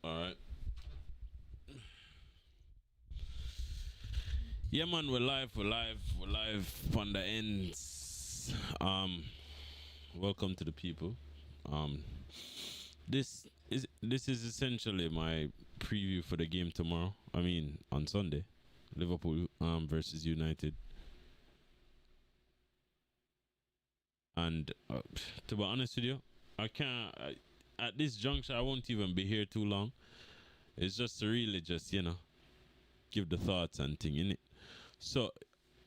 All right. Yeah, man, we're live on the ends. Welcome to the people. This is essentially my preview for the game tomorrow. I mean, on Sunday, Liverpool versus United. And to be honest with you, at this juncture, I won't even be here too long. It's just to really just, give the thoughts and thing in it. So,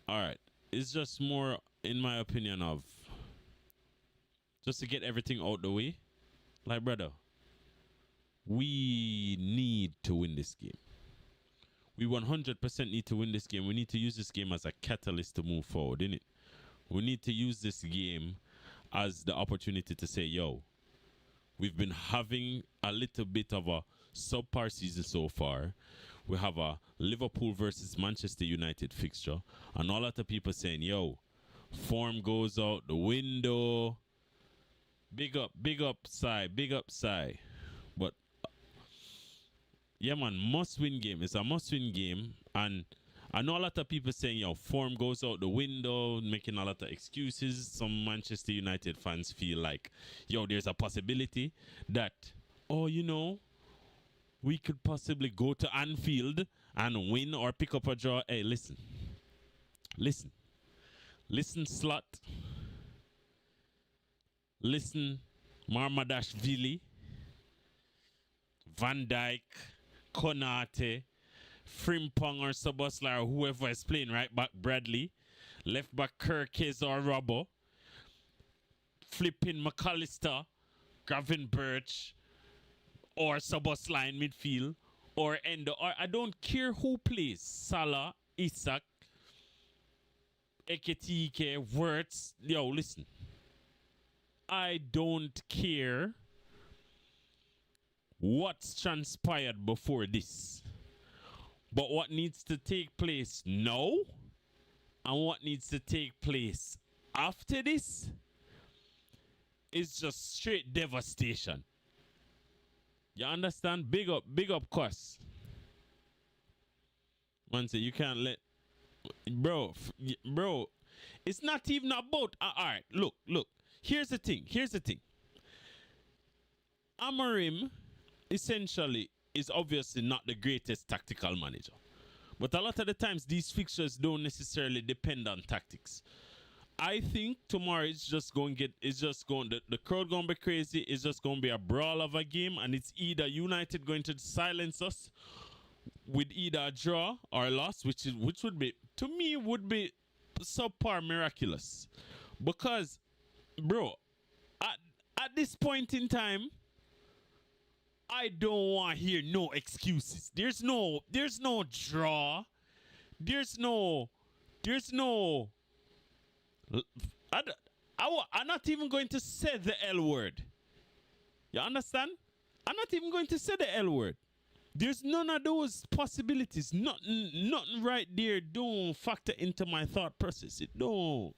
all right, it's just more, in my opinion, of just to get everything out the way. Like, brother, we need to win this game. We 100% need to win this game. We need to use this game as a catalyst to move forward, innit? We need to use this game as the opportunity to say, yo, we've been having a little bit of a subpar season so far. We have a Liverpool versus Manchester United fixture. And all of the people saying, yo, form goes out the window. Big up, Sai. But, yeah, man, must-win game. It's a must-win game. And I know a lot of people saying, yo, form goes out the window, making a lot of excuses. Some Manchester United fans feel like, yo, there's a possibility that, we could possibly go to Anfield and win or pick up a draw. Hey, listen, Slot. Listen, Marmadashvili, Van Dijk, Konate, Frimpong or Soboslar or whoever is playing right back, Bradley, left back Kirkes or Robbo, flipping McAllister, Gavin Birch, or Soboslar in midfield, or Endo, or I don't care who plays, Salah, Isak, Eketike, Wirtz. Yo, listen, I don't care what's transpired before this. But what needs to take place now and what needs to take place after this is just straight devastation. You understand? Big up, Cos. Man say you can't let... Bro, it's not even about... all right, look. Here's the thing. Amorim, essentially, is obviously not the greatest tactical manager. But a lot of the times, these fixtures don't necessarily depend on tactics. I think tomorrow the crowd going to be crazy. It's just going to be a brawl of a game, and it's either United going to silence us with either a draw or a loss, which would be, to me, would be subpar miraculous. Because, bro, at this point in time, I don't want to hear no excuses. There's no draw. There's no. I'm not even going to say the L word. You understand? I'm not even going to say the L word. There's none of those possibilities. Nothing right there don't factor into my thought process. It don't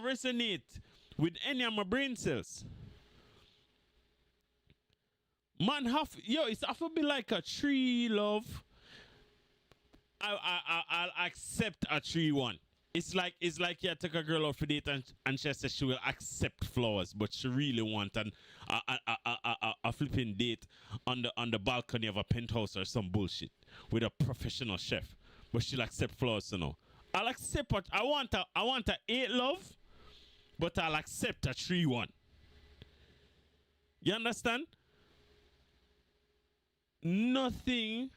resonate with any of my brain cells. Man, it's have to be like a tree, love. I'll accept a 3-1. It's like you take a girl out for date and she says she will accept flowers, but she really want a a flipping date on the balcony of a penthouse or some bullshit with a professional chef. But she'll accept flaws, you know. I'll accept what I want a 8 love, but I'll accept a 3-1. You understand? Nothing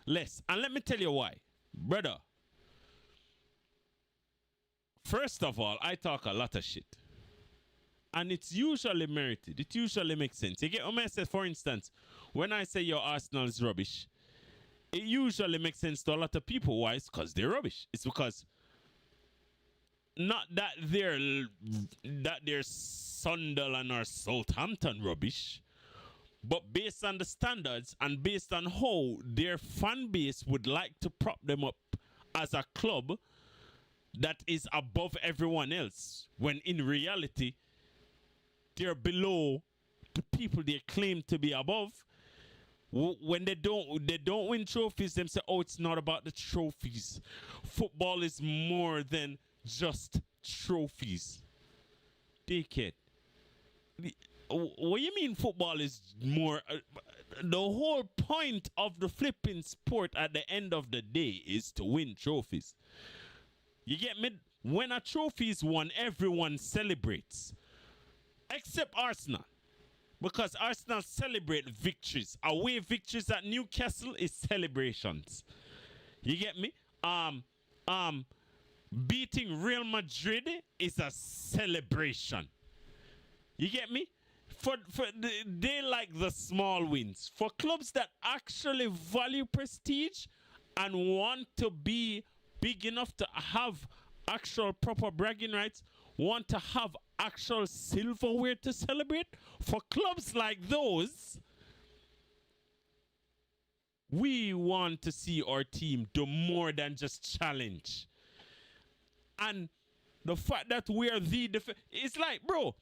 less. And let me tell you why. Brother, first of all, I talk a lot of shit. And it's usually merited. It usually makes sense. You get what I say, for instance, when I say your Arsenal is rubbish, it usually makes sense to a lot of people. Why? It's because they're rubbish. It's because not that they're Sunderland or Southampton rubbish, but based on the standards and based on how their fan base would like to prop them up as a club that is above everyone else, when in reality they're below the people they claim to be above. When they don't win trophies, they say, oh, it's not about the trophies. Football is more than just trophies. Dickhead. What do you mean football is more? The whole point of the flipping sport at the end of the day is to win trophies. You get me? When a trophy is won, everyone celebrates. Except Arsenal. Because Arsenal celebrate victories. Away victories at Newcastle is celebrations. You get me? Beating Real Madrid is a celebration. You get me? They like the small wins. For clubs that actually value prestige and want to be big enough to have actual proper bragging rights, want to have actual silverware to celebrate, for clubs like those, we want to see our team do more than just challenge. And the fact that we are it's like, bro,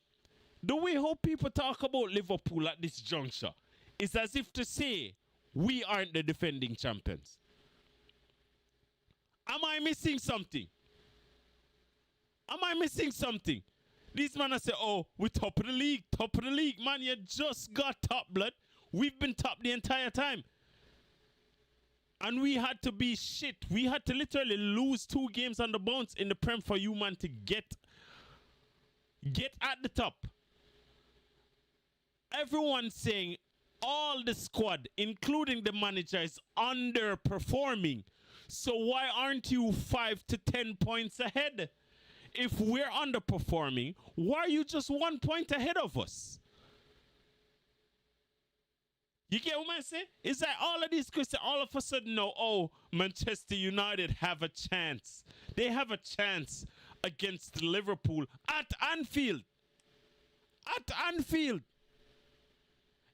the way how people talk about Liverpool at this juncture is as if to say we aren't the defending champions. Am I missing something? Am I missing something? These men say, oh, we're top of the league. Top of the league. Man, you just got top, blood. We've been top the entire time. And we had to be shit. We had to literally lose 2 games on the bounce in the Prem for you, man, to get at the top. Everyone's saying all the squad, including the manager, is underperforming. So why aren't you 5 to 10 points ahead? If we're underperforming, why are you just 1 point ahead of us? You get what I say? It's like all of these Christians all of a sudden know, oh, Manchester United have a chance. They have a chance against Liverpool at Anfield. At Anfield.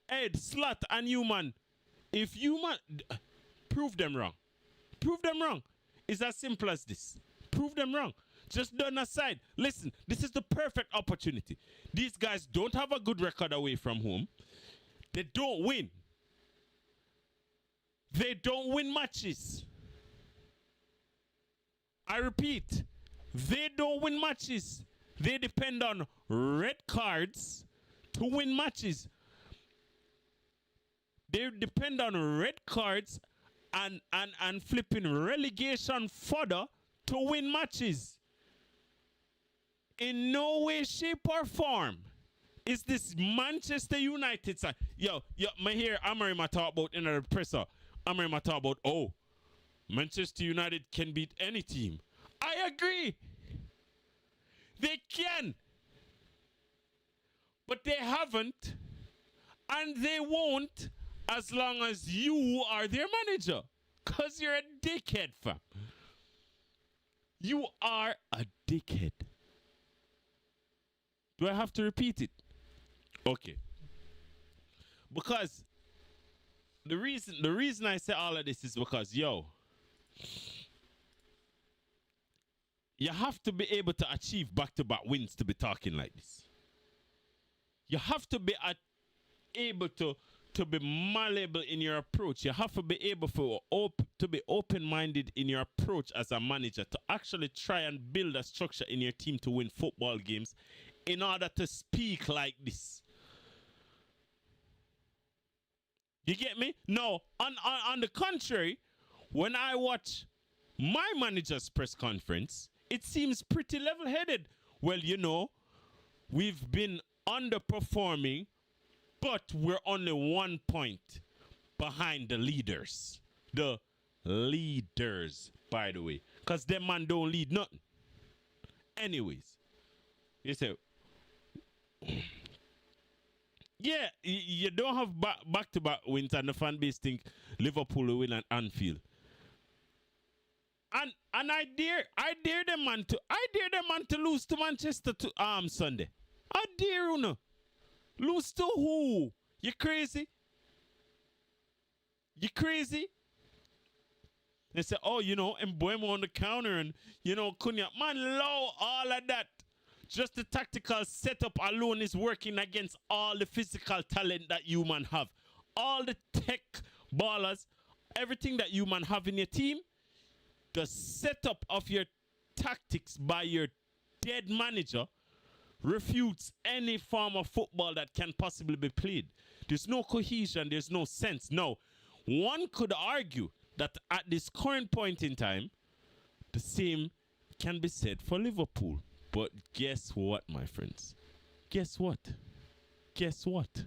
Ed, Slut, and you, man. If you, man, prove them wrong. Prove them wrong. It's as simple as this. Prove them wrong. Just done aside. Listen, this is the perfect opportunity. These guys don't have a good record away from home. They don't win. They don't win matches. I repeat, they don't win matches. They depend on red cards to win matches. They depend on red cards and flipping relegation fodder to win matches. In no way, shape, or form is this Manchester United side. Yo, my hear Amorim talk about in the presser. Amorim talk about, oh, Manchester United can beat any team. I agree. They can. But they haven't. And they won't as long as you are their manager. Because you're a dickhead, fam. You are a dickhead. Do I have to repeat it? Okay. Because the reason I say all of this is because, yo, you have to be able to achieve back-to-back wins to be talking like this. You have to be able to be malleable in your approach. You have to be able to be open-minded in your approach as a manager to actually try and build a structure in your team to win football games in order to speak like this. You get me? No, on the contrary, when I watch my manager's press conference, it seems pretty level-headed. Well, we've been underperforming, but we're only 1 point behind the leaders. The leaders, by the way. Because them man don't lead nothing. Anyways, you say, yeah, you don't have back-to-back wins, and the fan base think Liverpool will win at Anfield. And I dare them man to lose to Manchester to Sunday. I dare you no. Lose to who? You crazy? You crazy? They say, oh, Mbuemo on the counter and, Cunha. Man, low, all of that. Just the tactical setup alone is working against all the physical talent that you man have. All the tech ballers, everything that you man have in your team, the setup of your tactics by your dead manager refutes any form of football that can possibly be played. There's no cohesion, there's no sense. Now, one could argue that at this current point in time, the same can be said for Liverpool. But guess what, my friends? Guess what? Guess what?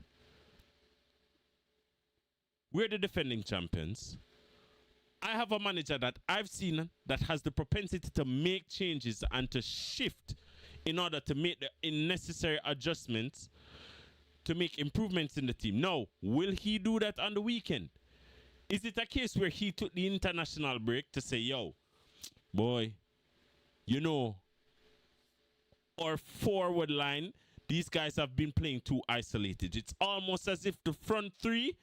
We're the defending champions. I have a manager that I've seen that has the propensity to make changes and to shift in order to make the necessary adjustments to make improvements in the team. Now, will he do that on the weekend? Is it a case where he took the international break to say, yo, boy, our forward line, these guys have been playing too isolated. It's almost as if the front three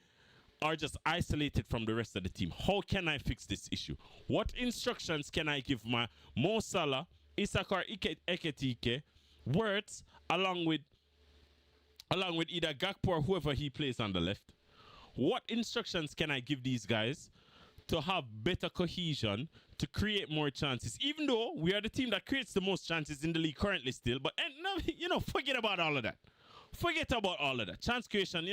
are just isolated from the rest of the team. How can I fix this issue? What instructions can I give my Mo Salah, Isakar Eketike, Wirtz, along with either Gakpo or whoever he plays on the left? What instructions can I give these guys to have better cohesion, to create more chances? Even though we are the team that creates the most chances in the league currently still, but forget about all of that. Forget about all of that. Chance creation,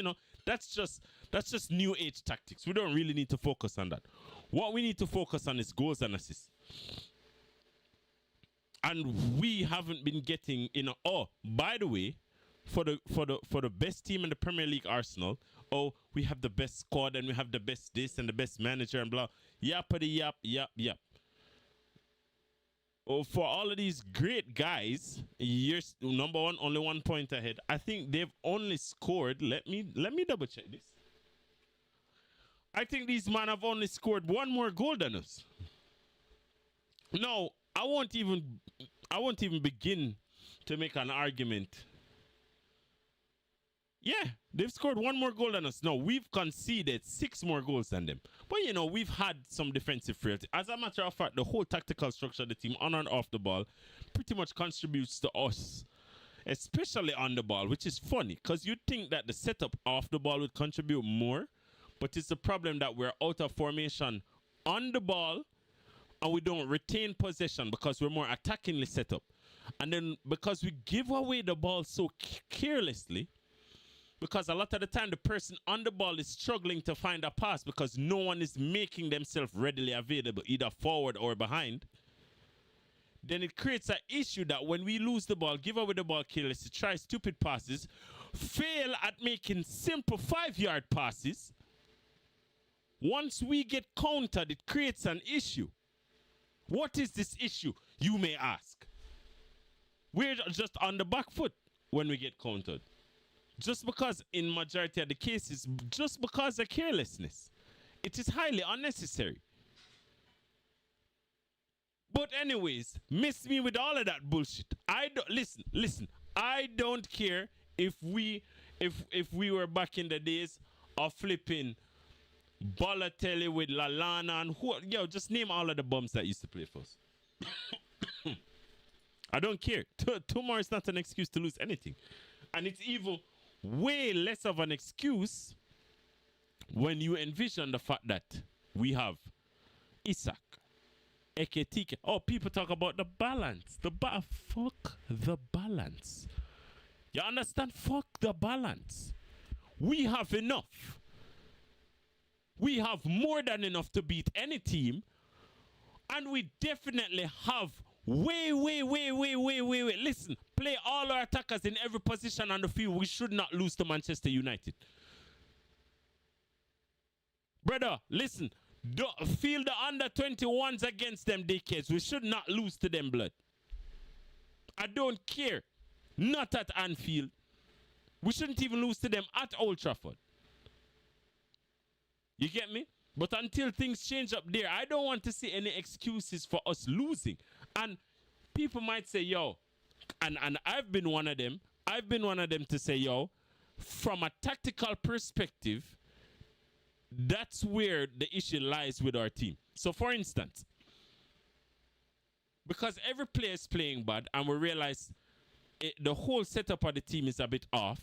that's just new age tactics. We don't really need to focus on that. What we need to focus on is goals and assists. And we haven't been getting by the way, for the best team in the Premier League, Arsenal, we have the best squad and we have the best this and the best manager and blah. Yappity yap. Oh, for all of these great guys, you're number one, only 1 point ahead. I think they've only scored. Let me double check this. I think these men have only scored one more goal than us. No, I won't even begin to make an argument. Yeah, they've scored one more goal than us. No, we've conceded 6 more goals than them. But, we've had some defensive frailty. As a matter of fact, the whole tactical structure of the team on and off the ball pretty much contributes to us, especially on the ball, which is funny because you'd think that the setup off the ball would contribute more, but it's a problem that we're out of formation on the ball and we don't retain possession because we're more attackingly set up. And then because we give away the ball so carelessly, because a lot of the time the person on the ball is struggling to find a pass because no one is making themselves readily available, either forward or behind, then it creates an issue that when we lose the ball, give away the ball carelessly, try stupid passes, fail at making simple 5-yard passes, once we get countered, it creates an issue. What is this issue, you may ask? We're just on the back foot when we get countered. Just because in majority of the cases, just because of carelessness. It is highly unnecessary. But anyways, miss me with all of that bullshit. Listen. I don't care if we were back in the days of flipping Balotelli with Lallana and just name all of the bums that used to play for us. I don't care. Tomorrow is not an excuse to lose anything. And it's even way less of an excuse when you envision the fact that we have Isak, Eketike. Oh, people talk about the balance. Fuck the balance. You understand? Fuck the balance. We have enough. We have more than enough to beat any team. And we definitely have way. Listen, play all our attackers in every position on the field. We should not lose to Manchester United. Brother, listen. Don't feel the under 21s against them dickheads. We should not lose to them, blood. I don't care. Not at Anfield. We shouldn't even lose to them at Old Trafford. You get me? But until things change up there, I don't want to see any excuses for us losing. And people might say, yo, and I've been one of them. I've been one of them to say, yo, from a tactical perspective, that's where the issue lies with our team. So, for instance, because every player is playing bad and we realize the whole setup of the team is a bit off,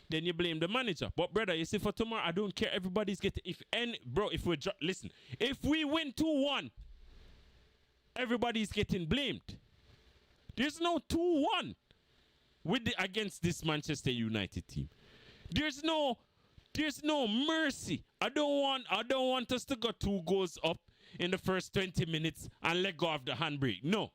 then you blame the manager. But, brother, you see, for tomorrow, I don't care. Everybody's getting... Listen, if we win 2-1, everybody's getting blamed. There's no 2-1 against this Manchester United team. There's no mercy. I don't want us to go 2 goals up in the first 20 minutes and let go of the handbrake. No.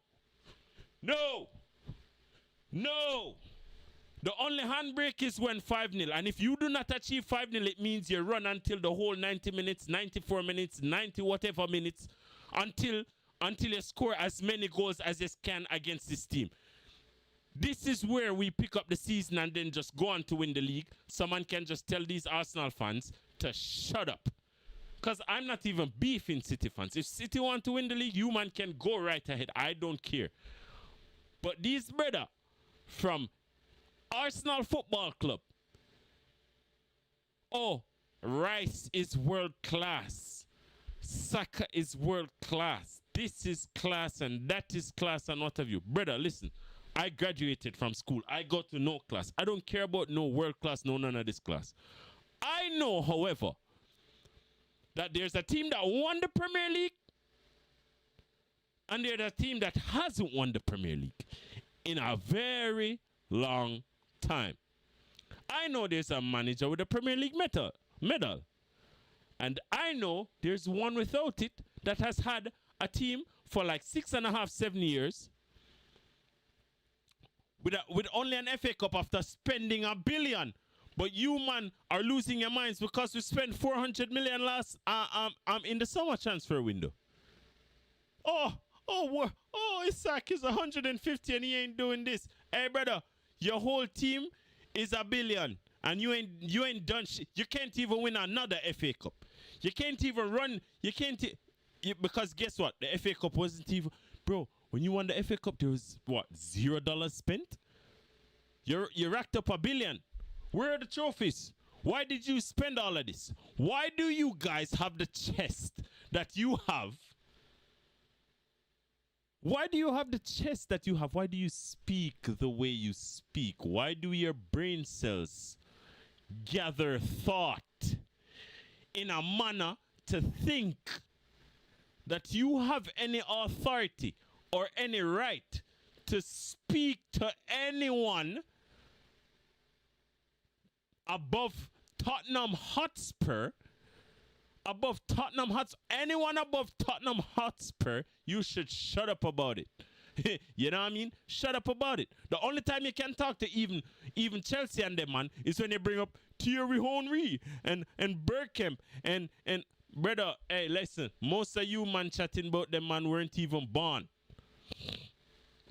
The only handbrake is when 5-0. And if you do not achieve 5-0, it means you run until the whole 90 minutes, 94 minutes, 90 whatever minutes, until you score as many goals as you can against this team. This is where we pick up the season and then just go on to win the league. Someone can just tell these Arsenal fans to shut up. Because I'm not even beefing City fans. If City want to win the league, you man can go right ahead. I don't care. But these brother from Arsenal Football Club. Oh, Rice is world class. Saka is world class. This is class and that is class and what have you. Brother, listen. I graduated from school. I got to no class. I don't care about no world class, no none of this class. I know, however, that there's a team that won the Premier League and there's a team that hasn't won the Premier League in a very long time. I know there's a manager with a Premier League medal. And I know there's one without it that has had a team for like 6.5, 7 years with only an FA Cup after spending $1 billion. But you, man, are losing your minds because we spent 400 million last in the summer transfer window. Isaac is 150 and he ain't doing this. Hey, brother, your whole team is $1 billion and you ain't done shit. You can't even win another FA Cup. You can't even run. Because guess what? The FA Cup wasn't even, bro. When you won the FA Cup, there was what, $0 spent? You racked up $1 billion. Where are the trophies? Why did you spend all of this? Why do you guys have the chest that you have? Why do you have the chest that you have? Why do you speak the way you speak? Why do your brain cells gather thought in a manner to think that you have any authority or any right to speak to anyone above Tottenham Hotspur? Anyone above Tottenham Hotspur, you should shut up about it. You know what I mean? Shut up about it. The only time you can talk to even Chelsea and them, man, is when they bring up Thierry Henry and Bergkamp and brother, hey, listen, most of you man chatting about them man weren't even born.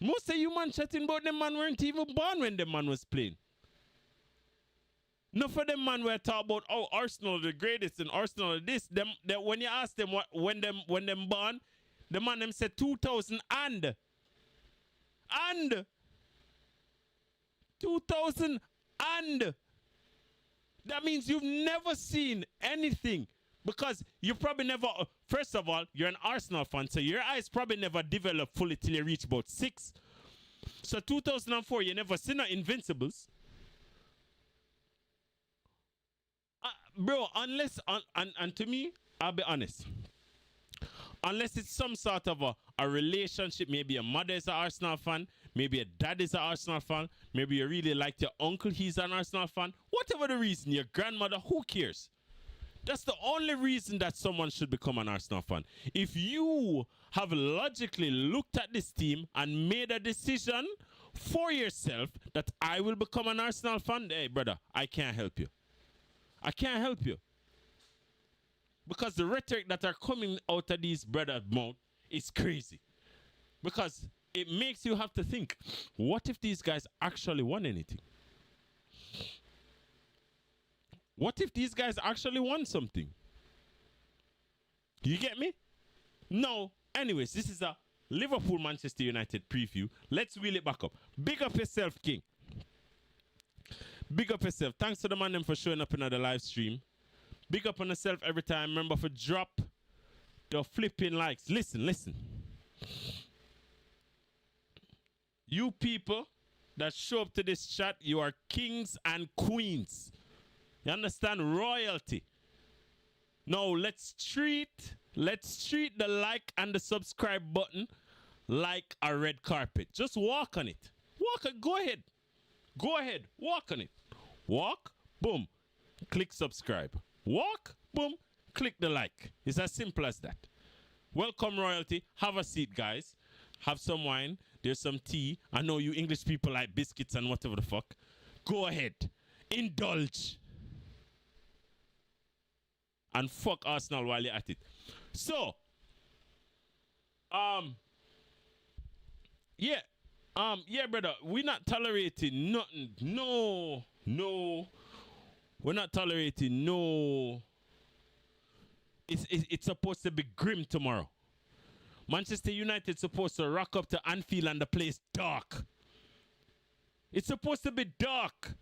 Most of you man chatting about them man weren't even born when them man was playing. Enough of them man were talking about, oh, Arsenal the greatest and Arsenal this. Them when you ask them when them born, the man them said 2000 and 2000 and. That means you've never seen anything. Because you probably never, first of all, you're an Arsenal fan, so your eyes probably never developed fully till you reach about 6. So 2004, you never seen no Invincibles. Bro, unless, and to me, I'll be honest, unless it's some sort of a relationship, maybe a mother is an Arsenal fan, maybe a dad is an Arsenal fan, maybe you really like your uncle, he's an Arsenal fan, whatever the reason, your grandmother, who cares? That's the only reason that someone should become an Arsenal fan. If you have logically looked at this team and made a decision for yourself that I will become an Arsenal fan, hey, brother, I can't help you. I can't help you. Because the rhetoric that are coming out of these brothers' mouth is crazy. Because it makes you have to think, what if these guys actually won anything? What if these guys actually won something? You get me? No. Anyways, this is a Liverpool Manchester United preview. Let's wheel it back up. Big up yourself, King. Big up yourself. Thanks to the man them for showing up in the live stream. Big up on yourself every time. Remember for drop the flipping likes. Listen, listen. You people that show up to this chat, you are kings and queens. You understand? Royalty. Now let's treat the like and the subscribe button like a red carpet. Just walk on it. Walk it. Go ahead. Go ahead. Walk on it. Walk. Boom. Click subscribe. Walk. Boom. Click the like. It's as simple as that. Welcome, royalty. Have a seat, guys. Have some wine. There's some tea. I know you English people like biscuits and whatever the fuck. Go ahead. Indulge. And fuck Arsenal while you're at it. So, yeah, brother, we're not tolerating nothing. No. We're not tolerating no. It's supposed to be grim tomorrow. Manchester United supposed to rock up to Anfield and the place dark. It's supposed to be dark.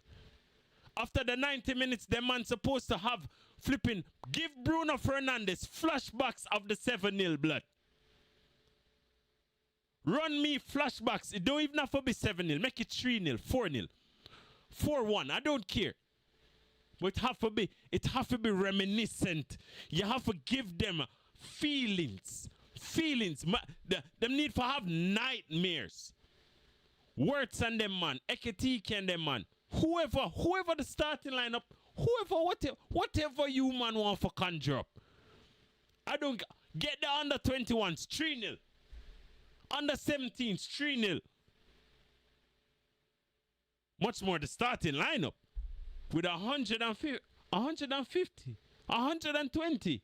After the 90 minutes, the man supposed to have flipping, give Bruno Fernandes flashbacks of the 7-0 blood. Run me flashbacks. It don't even have to be 7-0. Make it 3-0, 4-0, 4-1. I don't care. But it have to be reminiscent. You have to give them feelings. Them need to have nightmares. Words and them man. Eketike and them man. Whoever the starting lineup, whatever you man want for conjure up. I don't get the under 21s 3-0. Under 17s 3-0. Much more the starting lineup with 150, 120,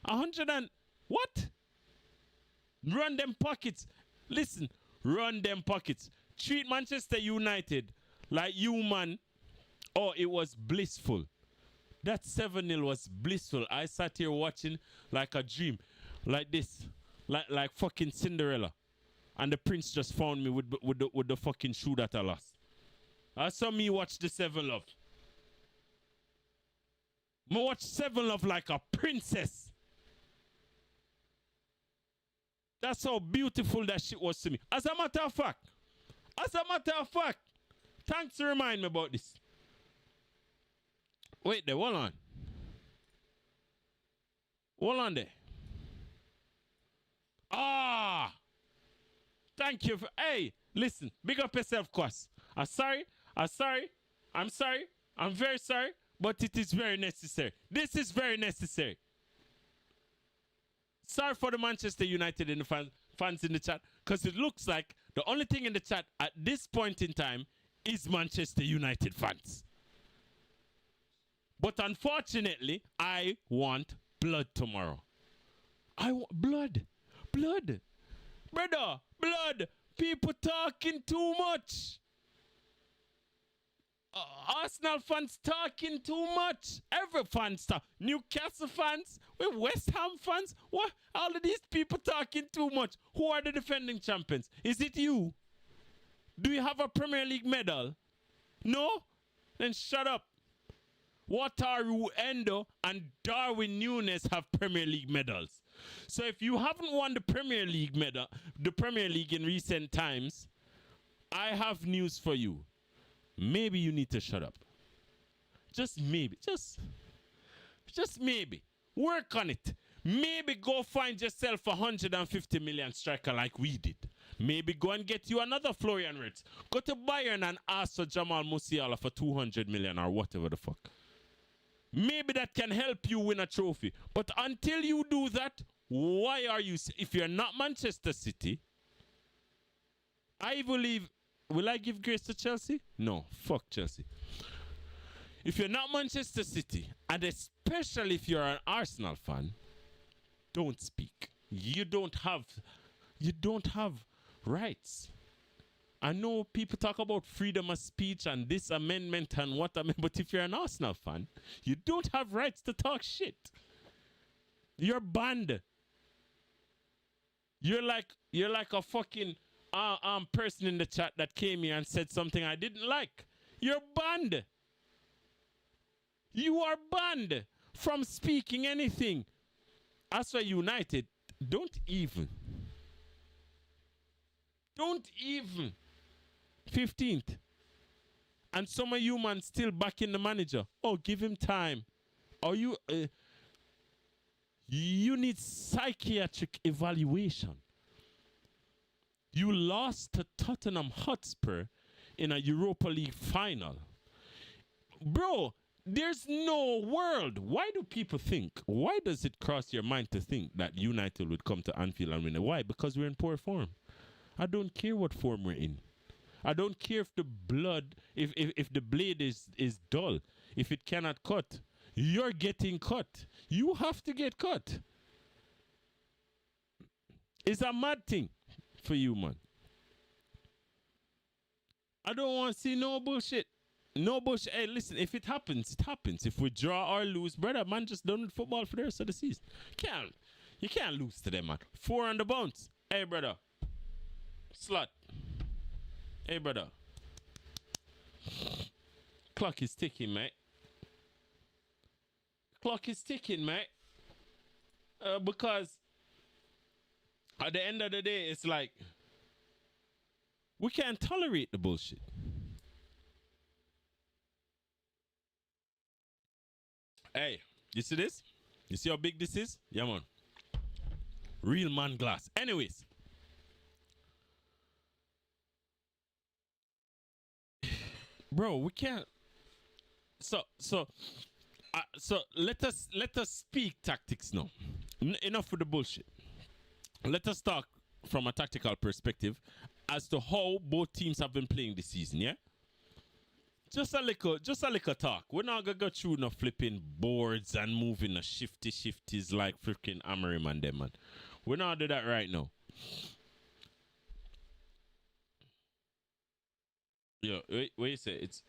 100 and what? Run them pockets. Listen, run them pockets. Treat Manchester United like you, man. Oh, it was blissful. That 7-0 was blissful. I sat here watching like a dream. Like this. Like fucking Cinderella. And the prince just found me with the fucking shoe that I lost. I saw me watch the 7 Love. I watch 7 Love like a princess. That's how beautiful that shit was to me. As a matter of fact, thanks to remind me about this. Wait there, hold on. Hold on there. Thank you for, hey, listen, big up yourself, Kwas. I'm sorry, I'm very sorry, but it is very necessary. This is very necessary. Sorry for the Manchester United and the fans in the chat, because it looks like the only thing in the chat at this point in time is Manchester United fans. But unfortunately, I want blood tomorrow. I want blood. Brother, blood. People talking too much. Arsenal fans talking too much. Every fans talk. Newcastle fans, West Ham fans. What? All of these people talking too much. Who are the defending champions? Is it you? Do you have a Premier League medal? No? Then shut up. Wataru Endo and Darwin Núñez have Premier League medals. So if you haven't won the Premier League medal, the Premier League in recent times, I have news for you. Maybe you need to shut up. Just maybe. Just maybe. Work on it. Maybe go find yourself 150 million striker like we did. Maybe go and get you another Florian Wirtz. Go to Bayern and ask for Jamal Musiala for 200 million or whatever the fuck. maybe that can help you win a trophy. But until you do that, why are you, if you're not Manchester City, I believe, will I give grace to Chelsea? No, fuck Chelsea. If you're not Manchester City, and especially if you're an Arsenal fan, don't speak. You don't have rights. I know people talk about freedom of speech and this amendment and what amendment, but if you're an Arsenal fan, you don't have rights to talk shit. You're banned. You're like a fucking person in the chat that came here and said something I didn't like. You're banned. You are banned from speaking anything. As for United, don't even. 15th. And some of you man still backing the manager. Oh, give him time. Or you need psychiatric evaluation. You lost to Tottenham Hotspur in a Europa League final. Bro, there's no world. Why do people think? Why does it cross your mind to think that United would come to Anfield and win it? Why? Because we're in poor form. I don't care what form we're in. I don't care if the blood, if the blade is dull, if it cannot cut. You're getting cut. You have to get cut. It's a mad thing for you, man. I don't want to see no bullshit. No bullshit. Hey, listen, if it happens, it happens. If we draw or lose, brother, man, just done with football for the rest of the season. You can't lose to them, man. 4 on the bounce. Hey, brother. Slut. Hey, brother. Clock is ticking, mate. Clock is ticking, mate. Because at the end of the day, it's like we can't tolerate the bullshit. Hey, you see this? You see how big this is? Yeah, man. Real man glass. Anyways. Bro, we can't. So let us speak tactics now. Enough with the bullshit. Let us talk from a tactical perspective as to how both teams have been playing this season, yeah? Just a little talk. We're not gonna go through no flipping boards and moving the shifties like freaking Amorim and them, man. We're not do that right now. Yeah, wait you say? It's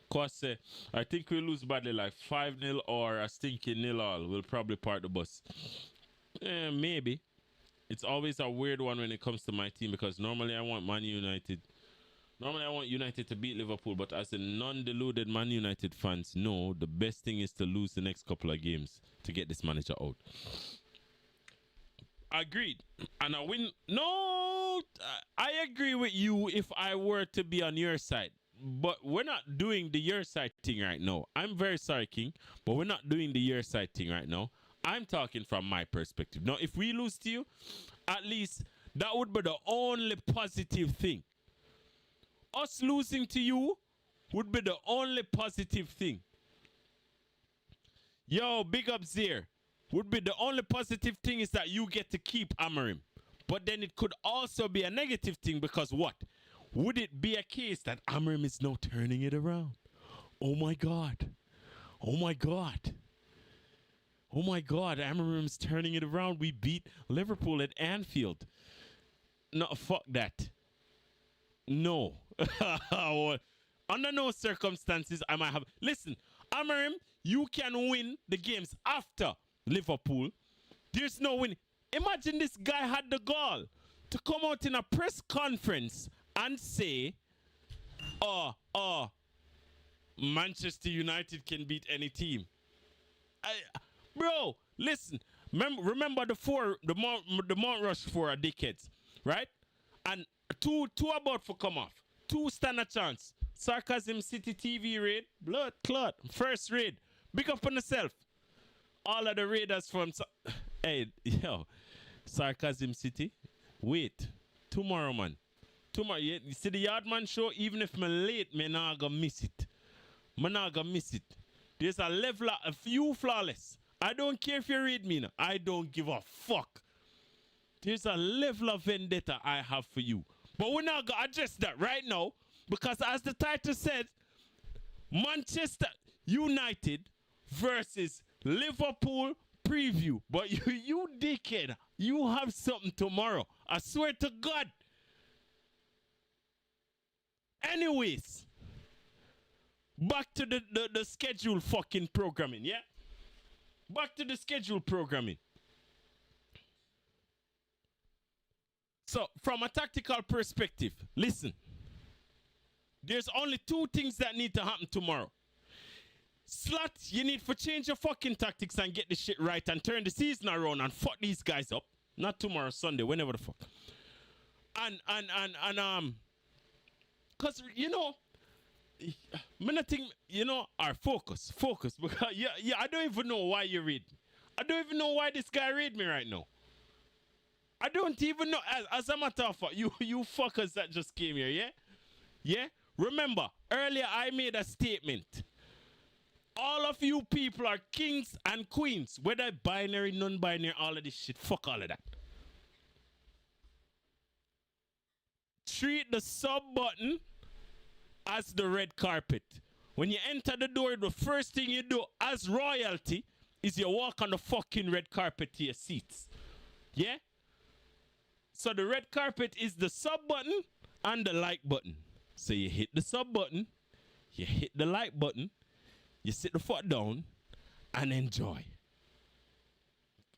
Cause say I think we lose badly like 5-0 or a stinking 0-all. We'll probably park the bus. Maybe. It's always a weird one when it comes to my team because normally I want United to beat Liverpool, but as a non-deluded Man United fans know, the best thing is to lose the next couple of games to get this manager out. Agreed. And I win. No, I agree with you if I were to be on your side. But we're not doing the your side thing right now. I'm very sorry, King, but we're not doing the your side thing right now. I'm talking from my perspective. Now, if we lose to you, at least that would be the only positive thing. Us losing to you would be the only positive thing. Yo, big ups there. Would be the only positive thing is that you get to keep Amorim. But then it could also be a negative thing because what? Would it be a case that Amorim is now turning it around? Oh my God. Oh my God. Oh my God, Amorim's turning it around. We beat Liverpool at Anfield. No, fuck that. No. Under no circumstances I might have. Listen, Amorim, you can win the games after Liverpool. There's no win. Imagine this guy had the gall to come out in a press conference and say, Manchester United can beat any team. Bro, listen. Remember the Mount Rushmore decades, right? And two about for come off. 2 stand a chance. Sarcasm City TV raid, blood clot, first raid. Big up on yourself. All of the raiders from Sarcasm City. Wait, tomorrow, man. Tomorrow, you see the Yardman show. Even if I'm late, me not gonna miss it. Me not gonna miss it. There's a level of a few flawless. I don't care if you read me now. I don't give a fuck. There's a level of vendetta I have for you. But we're not going to address that right now because as the title said, Manchester United versus Liverpool Preview. But you dickhead, you have something tomorrow. I swear to God. Anyways, back to the schedule fucking programming, yeah? Back to the schedule programming. So, from a tactical perspective, listen. There's only two things that need to happen tomorrow. Slot, you need to change your fucking tactics and get the shit right and turn the season around and fuck these guys up. Not tomorrow, Sunday, whenever the fuck. Cause you know, I think, you know, our focus. Because yeah, I don't even know why you read. I don't even know why this guy read me right now. I don't even know. As a matter of fact, you fuckers that just came here, yeah? Yeah? Remember, earlier I made a statement. All of you people are kings and queens. Whether binary, non-binary, all of this shit. Fuck all of that. Treat the sub button as the red carpet. When you enter the door, the first thing you do as royalty is you walk on the fucking red carpet to your seats. Yeah? So the red carpet is the sub button and the like button. So you hit the sub button, you hit the like button, you sit the foot down and enjoy.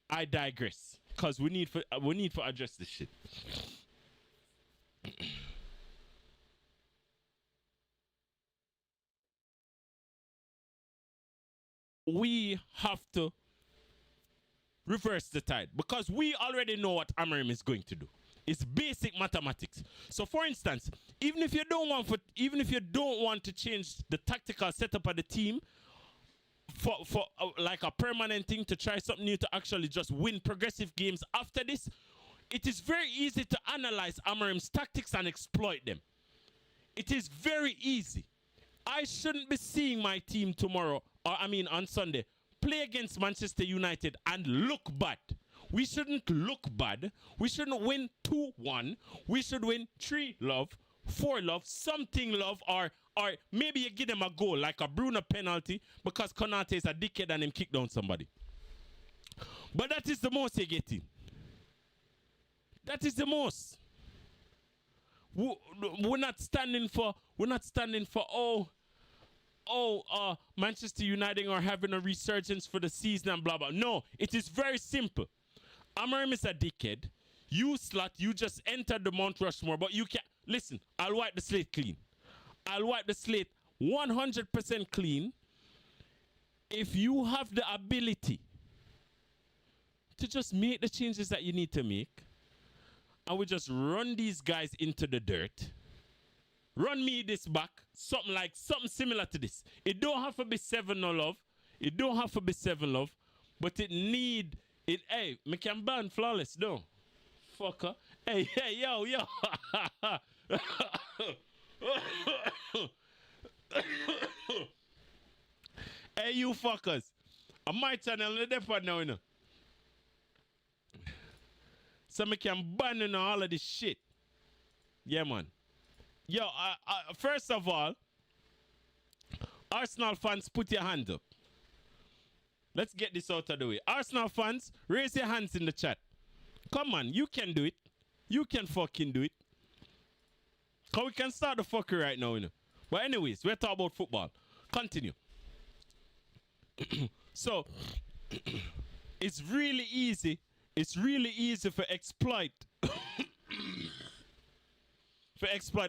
I digress. Because we need to address this shit. We have to reverse the tide because we already know what Amorim is going to do. It's basic mathematics. So, for instance, even if you don't want to change the tactical setup of the team for like a permanent thing to try something new to actually just win progressive games after this, it is very easy to analyze Amorim's tactics and exploit them. It is very easy. I shouldn't be seeing my team tomorrow, on Sunday, play against Manchester United and look bad. We shouldn't look bad. We shouldn't win 2-1. We should win 3-love, 4-love, something love, or maybe you give them a goal, like a Bruno penalty, because Konate is a dickhead and him kick down somebody. But that is the most you're getting. That is the most. We're not standing for Manchester United are having a resurgence for the season and blah blah. No, it is very simple. Amorim is a dickhead. You slut, you just entered the Mount Rushmore, but you can't listen. I'll wipe the slate clean. I'll wipe the slate 100% clean if you have the ability to just make the changes that you need to make. And we just run these guys into the dirt. Run me this back. Something similar to this. It don't have to be 7-0 love. It don't have to be 7 love. But it need it. Hey, me can ban flawless, no. Fucker. Hey, yo. Hey, you fuckers. On my channel, the depot now, you know. So me can ban all of this shit. Yeah, man. Yo, first of all, Arsenal fans, put your hands up. Let's get this out of the way. Arsenal fans, raise your hands in the chat. Come on, you can do it. You can fucking do it. Because we can start the fucker right now, you know. But anyways, we're talking about football. Continue. So, it's really easy. It's really easy for exploit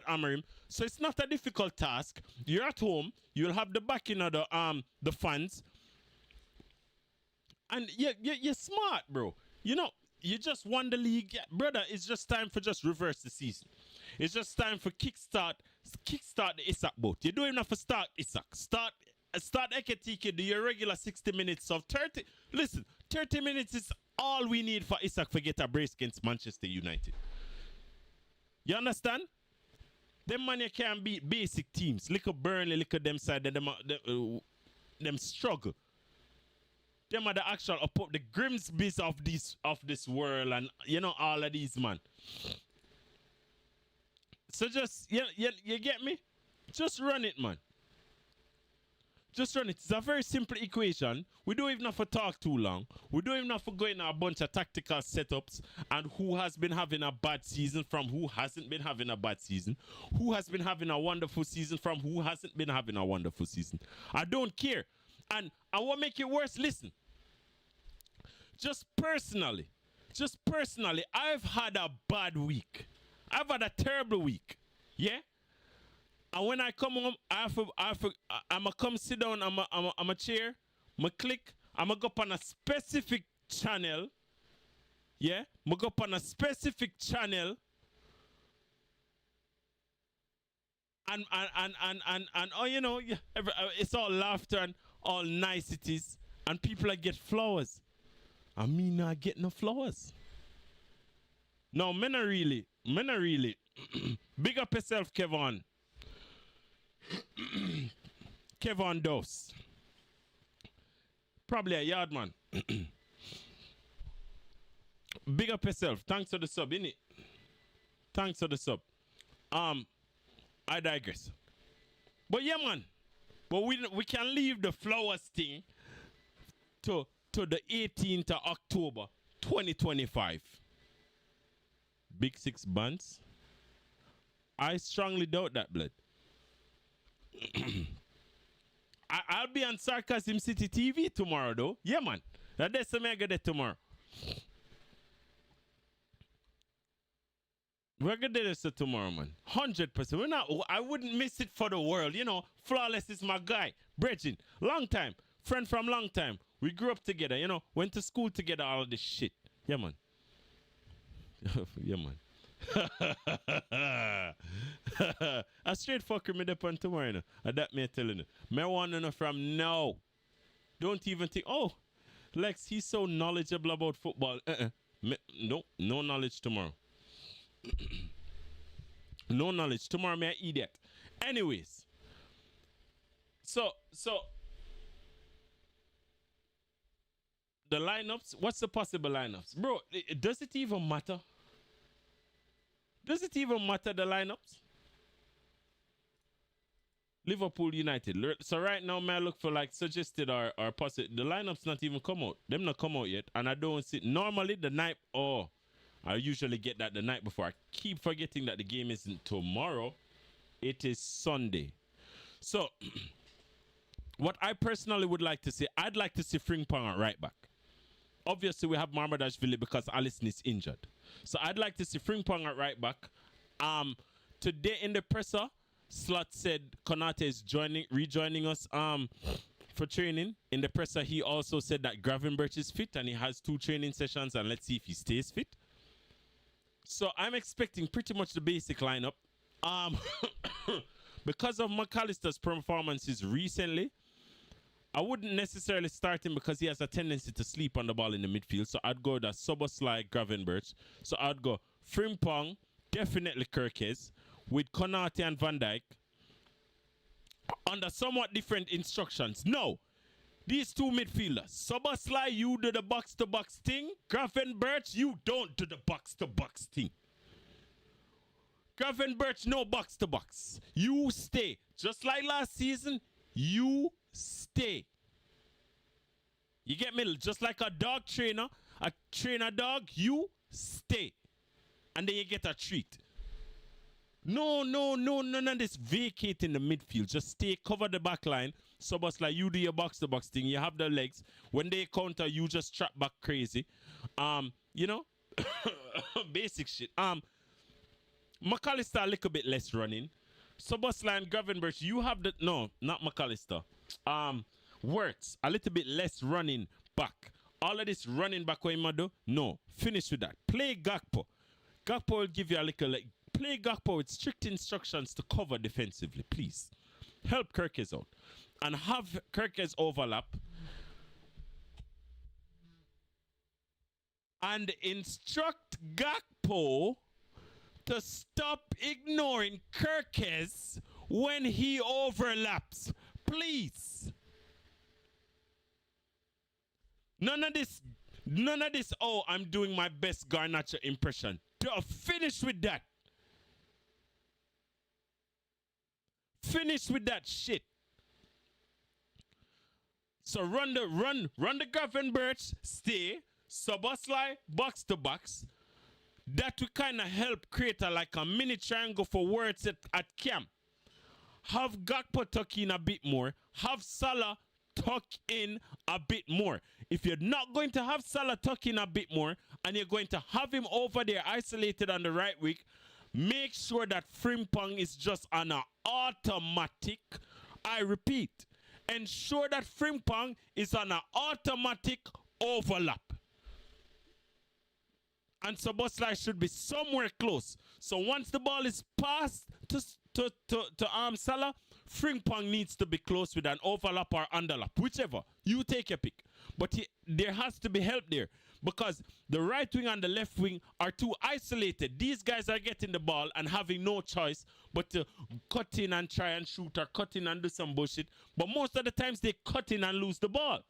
Amorim. So it's not a difficult task. You're at home. You'll have the backing of the fans. And you're smart, bro. You know, you just won the league. Yeah, brother, it's just time for just reverse the season. It's just time for kickstart the Isak boat. You don't even have to start Isak. Start Eketike, do your regular 60 minutes of 30. Listen, 30 minutes is all we need for Isak to get a brace against Manchester United. You understand? Them man you can't beat basic teams. Look at Burnley, look at them side. them struggle. Them are the actual the Grimsbys of this world, and all of these, man. So just you get me? Just run it, man. Just run it. It's a very simple equation. We don't even have to talk too long. We don't even have to go in a bunch of tactical setups and who has been having a bad season from who hasn't been having a bad season. Who has been having a wonderful season from who hasn't been having a wonderful season. I don't care. And I won't make it worse. Listen. Just personally, I've had a bad week. I've had a terrible week. Yeah? And when I come home, I'm going to come sit down on my chair, I'm going to click, I'm going to go up on a specific channel. Yeah? I'm going to go up on a specific channel. And it's all laughter and all niceties. And people get flowers. I mean, not get no flowers. No, men are really. Big up yourself, Kevin. Kevin Dose. Probably a yard man. Big up yourself. Thanks for the sub, innit? Thanks for the sub. I digress. But yeah, man. But we can leave the flowers thing to the 18th of October 2025. Big Six Buns. I strongly doubt that, blood. I'll be on Sarcasm City TV tomorrow, though. Yeah, man. That's the mega day tomorrow. We're gonna do this tomorrow, man. 100%. I wouldn't miss it for the world. Flawless is my guy. Bridging. Long time. Friend from long time. We grew up together, went to school together, all of this shit. Yeah, man. Yeah, man. A straight fucker me depend tomorrow, that me telling you. Me want to know from now. Don't even think, oh, Lex, he's so knowledgeable about football. No knowledge tomorrow. No knowledge. Tomorrow me an idiot. Anyways. So the lineups, what's the possible lineups? Bro, does it even matter? Does it even matter, the lineups? Liverpool United. So right now, may I look for like suggested or possible. The lineups not even come out. Them not come out yet. And I don't see. Normally, the night. Oh, I usually get that the night before. I keep forgetting that the game isn't tomorrow. It is Sunday. So, what I personally would like to see, I'd like to see Frimpong at right back. Obviously, we have Marmadashvili because Alisson is injured. So I'd like to see Frimpong at right back. Today in the presser, Slot said Konate is rejoining us for training. In the presser, he also said that Gravenberch is fit and he has 2 training sessions, and let's see if he stays fit. So I'm expecting pretty much the basic lineup. Because of McAllister's performances recently, I wouldn't necessarily start him because he has a tendency to sleep on the ball in the midfield. So I'd go the Soboslai, Gravenberch. So I'd go Frimpong, definitely Kirkes, with Konate and Van Dijk under somewhat different instructions. No, these 2 midfielders. Soboslai, you do the box-to-box thing. Gravenberch, you don't do the box-to-box thing. Gravenberch, no box-to-box. You stay. Just like last season, you stay. You get me? Just like a dog trainer, a trainer dog, you stay. And then you get a treat. No, none of this vacating the midfield. Just stay, cover the back line. Soboslai, you do your box-to-box thing. You have the legs. When they counter, you just trap back crazy. Basic shit. McAllister a little bit less running. Soboslai and Gravenberch, you have the... No, not McAllister. Works a little bit less running back. All of this running back what you do? No. Finish with that. Play Gakpo. Gakpo will give you a little... play Gakpo with strict instructions to cover defensively, please. Help Kirkes out. And have Kirkes overlap. And instruct Gakpo to stop ignoring Kirkes when he overlaps. Please. None of this. Oh, I'm doing my best Garnacho impression. Finish with that. Finish with that shit. So run the Gravenberch, stay, Szoboszlai, box to box. That will kind of help create like a mini triangle for words at camp. Have Gakpo tuck in a bit more. Have Salah tuck in a bit more. If you're not going to have Salah tuck in a bit more and you're going to have him over there isolated on the right wing, make sure that Frimpong is just on an automatic. I repeat, ensure that Frimpong is on an automatic overlap. And Szoboszlai should be somewhere close. So once the ball is passed to Salah, Frimpong needs to be close with an overlap or underlap, whichever. You take a pick. But there has to be help there because the right wing and the left wing are too isolated. These guys are getting the ball and having no choice but to cut in and try and shoot or cut in and do some bullshit. But most of the times they cut in and lose the ball.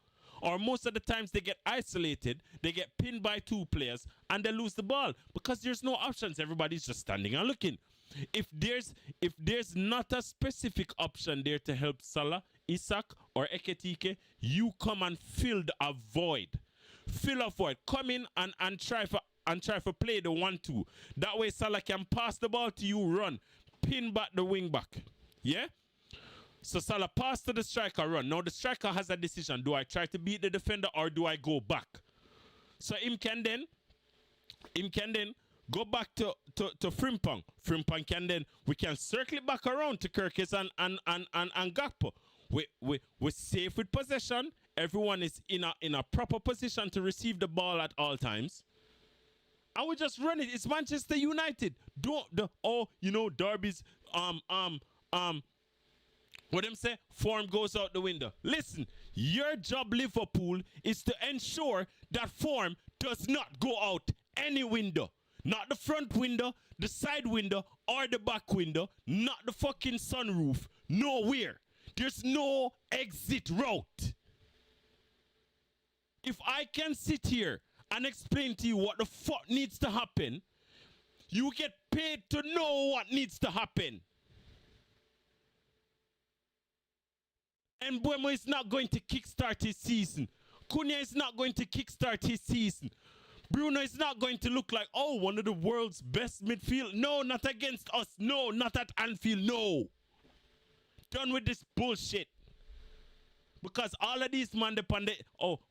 Or most of the times they get isolated, they get pinned by two players, and they lose the ball because there's no options. Everybody's just standing and looking. If there's not a specific option there to help Salah, Isak, or Ekitike, you come and fill a void. Fill a void. Come in and try for play the 1-2. That way Salah can pass the ball to you, run, pin back the wing back. Yeah? So Salah pass to the striker, run. Now the striker has a decision. Do I try to beat the defender or do I go back? So him can then go back to Frimpong. Frimpong can then, we can circle it back around to Kirkis and Gakpo. We're safe with possession. Everyone is in a proper position to receive the ball at all times. And we just run it. It's Manchester United. Derby's what them say? Form goes out the window. Listen, your job, Liverpool, is to ensure that form does not go out any window. Not the front window, the side window, or the back window. Not the fucking sunroof. Nowhere. There's no exit route. If I can sit here and explain to you what the fuck needs to happen, you get paid to know what needs to happen. And Mbeumo is not going to kickstart his season. Cunha is not going to kickstart his season. Bruno is not going to look like, oh, one of the world's best midfield. No, not against us. No, not at Anfield. No. Done with this bullshit. Because all of these man,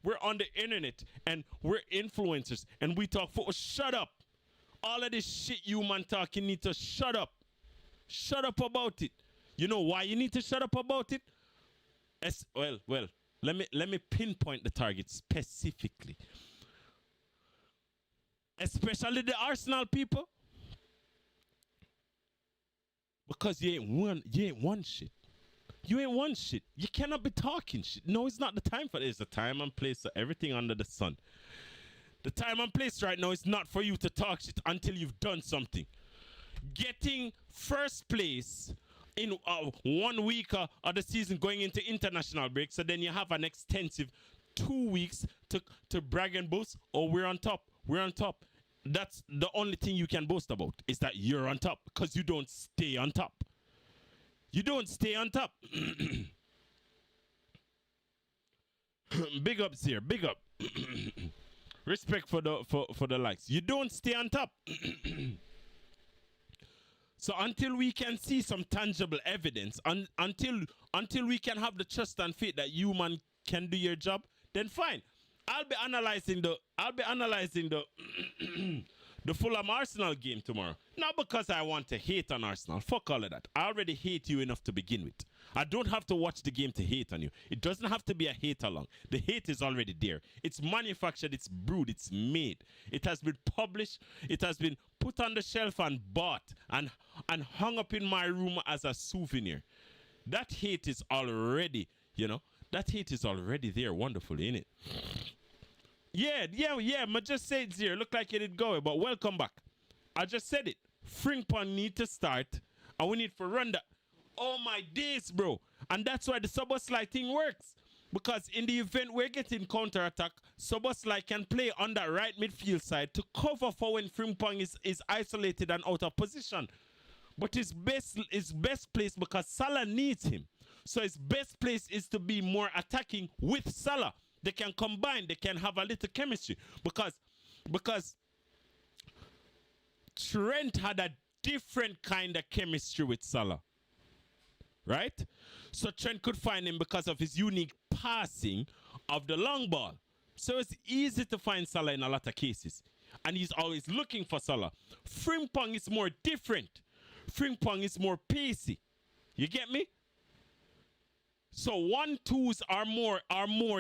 we're on the internet and we're influencers and we talk for, shut up. All of this shit you man talking need to shut up. Shut up about it. You know why you need to shut up about it? Well, let me pinpoint the target specifically. Especially the Arsenal people. Because you ain't one shit. You ain't one shit. You cannot be talking shit. No, it's not the time for it. It's the time and place for everything under the sun. The time and place right now is not for you to talk shit until you've done something. Getting first place in 1 week of the season going into international break, so then you have an extensive 2 weeks to brag and boast. Oh, we're on top. We're on top. That's the only thing you can boast about, is that you're on top, because you don't stay on top. You don't stay on top. Big ups here. Big up. Respect for the likes. You don't stay on top. So until we can see some tangible evidence, until we can have the trust and faith that you man can do your job, then fine. I'll be analyzing the the Fulham Arsenal game tomorrow. Not because I want to hate on Arsenal. Fuck all of that. I already hate you enough to begin with. I don't have to watch the game to hate on you. It doesn't have to be a hate along. The hate is already there. It's manufactured, it's brewed, it's made. It has been published, it has been put on the shelf and bought and hung up in my room as a souvenir. That hate is already, that hate is already there wonderfully, innit? Yeah, I just said it's here. Look like it did go, but welcome back. I just said it. Frimpong need to start, and we need to run that. Oh my days, bro. And that's why the Szoboszlai thing works. Because in the event we're getting counter-attack, Szoboszlai can play on that right midfield side to cover for when Frimpong is isolated and out of position. But his best place, because Salah needs him. So his best place is to be more attacking with Salah. They can combine, they can have a little chemistry. Because Trent had a different kind of chemistry with Salah. Right? So Trent could find him because of his unique passing of the long ball. So it's easy to find Salah in a lot of cases. And he's always looking for Salah. Frimpong is more different. Frimpong is more pacey. You get me? So 1-2s are more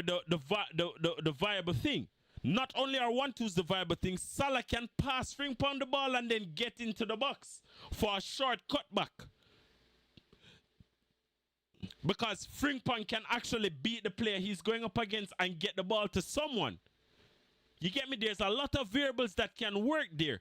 the viable thing. Not only are 1-2s the viable thing, Salah can pass Frimpong the ball and then get into the box for a short cutback. Because Frimpong can actually beat the player he's going up against and get the ball to someone. You get me? There's a lot of variables that can work there.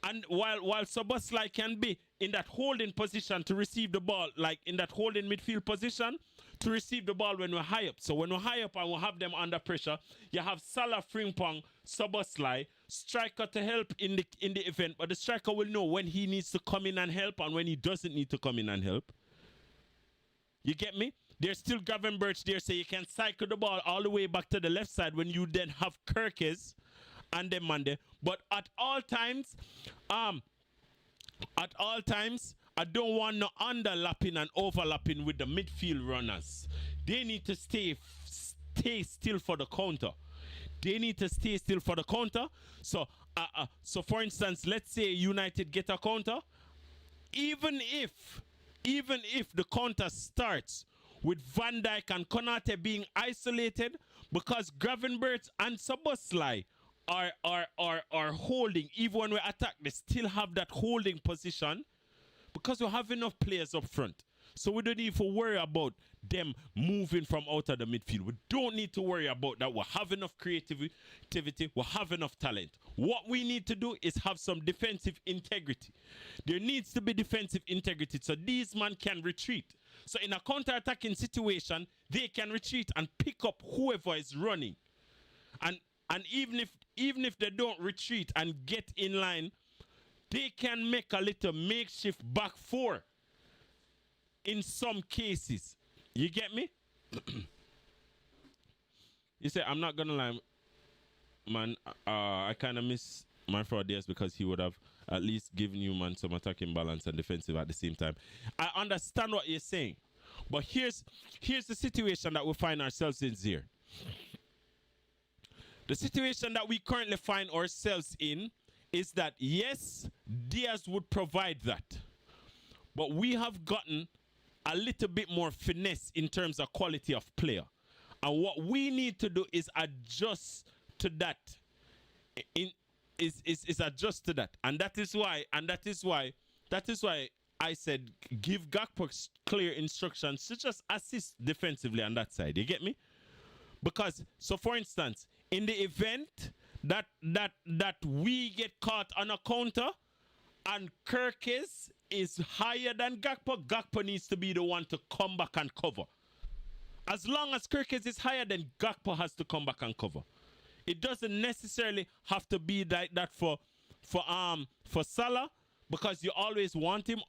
And while Szoboszlai can be in that holding position to receive the ball, like in that holding midfield position, to receive the ball when we're high up. So when we're high up and we'll have them under pressure, you have Salah, Frimpong, Szoboszlai, striker to help in the event, but the striker will know when he needs to come in and help and when he doesn't need to come in and help. You get me? There's still Gravenberch there, so you can cycle the ball all the way back to the left side when you then have Kirkes and them man there. But at all times, I don't want no underlapping and overlapping with the midfield runners. They need to stay still for the counter. They need to stay still for the counter. So for instance, let's say United get a counter. Even if the counter starts with Van Dijk and Konate being isolated, because Gravenberch and Szoboszlai are holding, even when we attack, they still have that holding position because we have enough players up front. So we don't need to worry about them moving from out of the midfield. We don't need to worry about that. We have enough creativity. We have enough talent. What we need to do is have some defensive integrity. There needs to be defensive integrity so these men can retreat. So in a counter-attacking situation, they can retreat and pick up whoever is running. And even if they don't retreat and get in line, they can make a little makeshift back four in some cases. You get me? You say, I'm not going to lie, man, I kind of miss Manfred Diaz because he would have at least given you, man, some attacking balance and defensive at the same time. I understand what you're saying, but here's the situation that we find ourselves in here. The situation that we currently find ourselves in is that, yes, Diaz would provide that, but we have gotten a little bit more finesse in terms of quality of player. And what we need to do is adjust to that. Is adjust to that. And that is why I said give Gakpo clear instructions to just assist defensively on that side. You get me? Because, so for instance, in the event that we get caught on a counter and Kirkes is higher than Gakpo, Gakpo needs to be the one to come back and cover. As long as Kirkes is higher, then Gakpo has to come back and cover. It doesn't necessarily have to be like that for Salah, because you always want him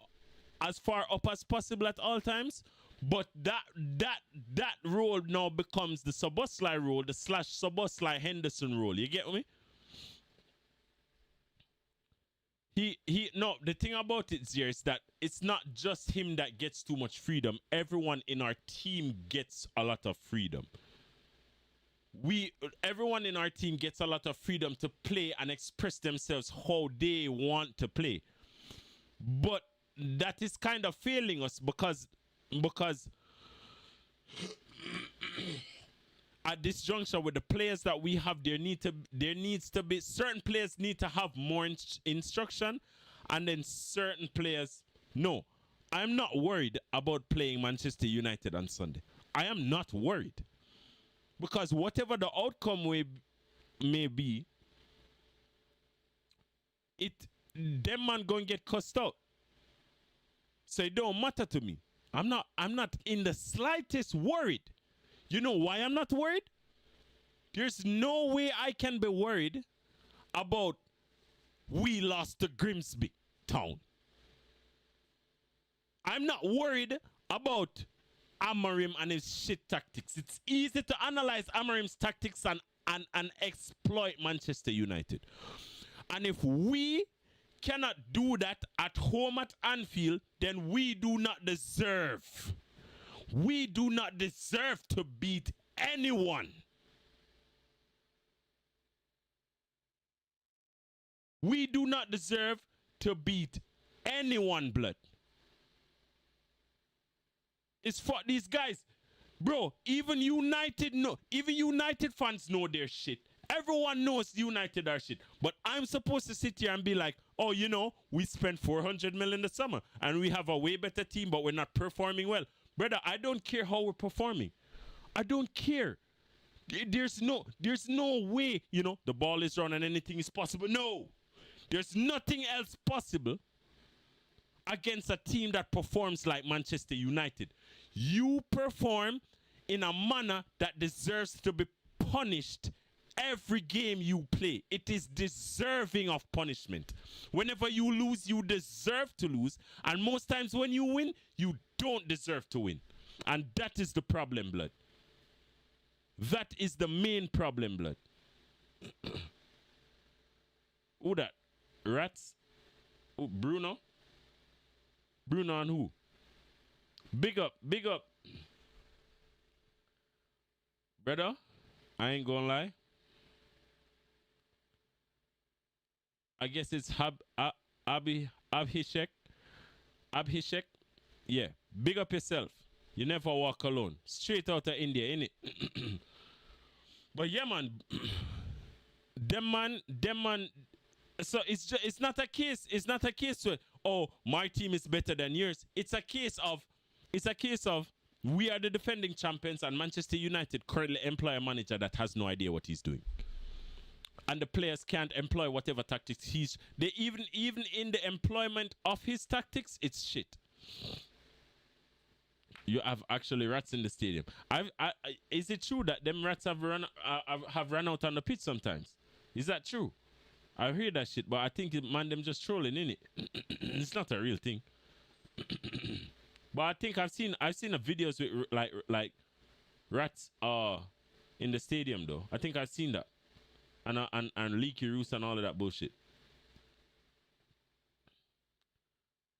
as far up as possible at all times. But that role now becomes the Szoboszlai role, the / Szoboszlai Henderson role. You get me? No, the thing about it here is that it's not just him that gets too much freedom. Everyone in our team gets a lot of freedom. Everyone in our team gets a lot of freedom to play and express themselves how they want to play. But that is kind of failing us because at this juncture with the players that we have, there needs to be certain players need to have more instruction, and then certain players no. I'm not worried about playing Manchester United on Sunday. I am not worried, because whatever the outcome may be, them man gonna get cussed out. So it don't matter to me. I'm not in the slightest worried. You know why I'm not worried? There's no way I can be worried about we lost to Grimsby Town. I'm not worried about Amorim and his shit tactics. It's easy to analyze Amorim's tactics and exploit Manchester United. And if we cannot do that at home at Anfield, then we do not deserve. We do not deserve to beat anyone. We do not deserve to beat anyone, blood. It's for these guys. Bro, even United fans know their shit. Everyone knows United are shit. But I'm supposed to sit here and be like, oh, you know, we spent 400 million in the summer and we have a way better team, but we're not performing well. Brother, I don't care how we're performing. I don't care. There's no way, you know, the ball is running and anything is possible. No. There's nothing else possible against a team that performs like Manchester United. You perform in a manner that deserves to be punished every game you play. It is deserving of punishment. Whenever you lose, you deserve to lose. And most times when you win, you don't deserve to win. And that is the problem, blood. That is the main problem, blood. Who that? Rats? Who, Bruno? Bruno and who? Big up, big up. Brother, I ain't gonna lie. I guess it's Abhishek. Abhishek. Yeah. Big up yourself. You never walk alone. Straight out of India, innit? But yeah, man. Them man. So it's not a case where, oh, my team is better than yours. It's a case of we are the defending champions and Manchester United currently employ a manager that has no idea what he's doing. And the players can't employ whatever tactics they even in the employment of his tactics, it's shit. You have actually rats in the stadium. Is it true that them rats have run out on the pitch sometimes? Is that true? I hear that shit, but I think man them just trolling, innit? It's not a real thing. But I think I've seen the videos with like rats in the stadium though. I think I've seen that. And leaky roofs and all of that bullshit.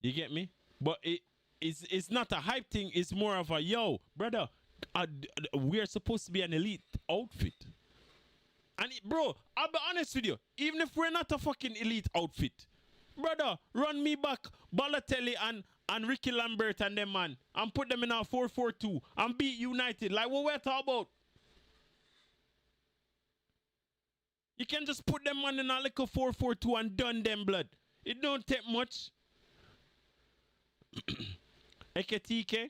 You get me? But it's not a hype thing, it's more of a yo, brother, we are supposed to be an elite outfit. And bro, I'll be honest with you, even if we're not a fucking elite outfit, brother, run me back Balotelli and Ricky Lambert and them, man, and put them in our 4-4-2 and beat United. Like what we're talking about. You can just put them on in a little 4-4-2 and done them, blood. It don't take much. Eketike.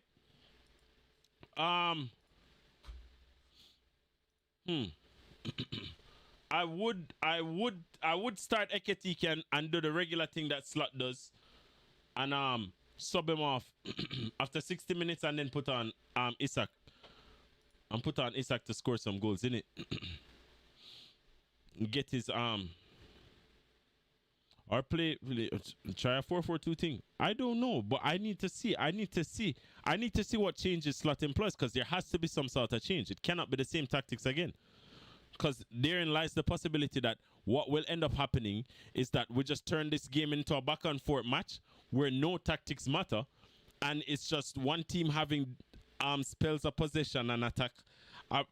I would start Eketike and do the regular thing that Slot does, and sub him off after 60 minutes, and then put on Isak, and put on Isak to score some goals, innit? Get his or try a 4-4-2 thing. I don't know, but I need to see what changes Slot employs, because there has to be some sort of change. It cannot be the same tactics again. Because therein lies the possibility that what will end up happening is that we just turn this game into a back and forth match where no tactics matter, and it's just one team having spells of possession and attack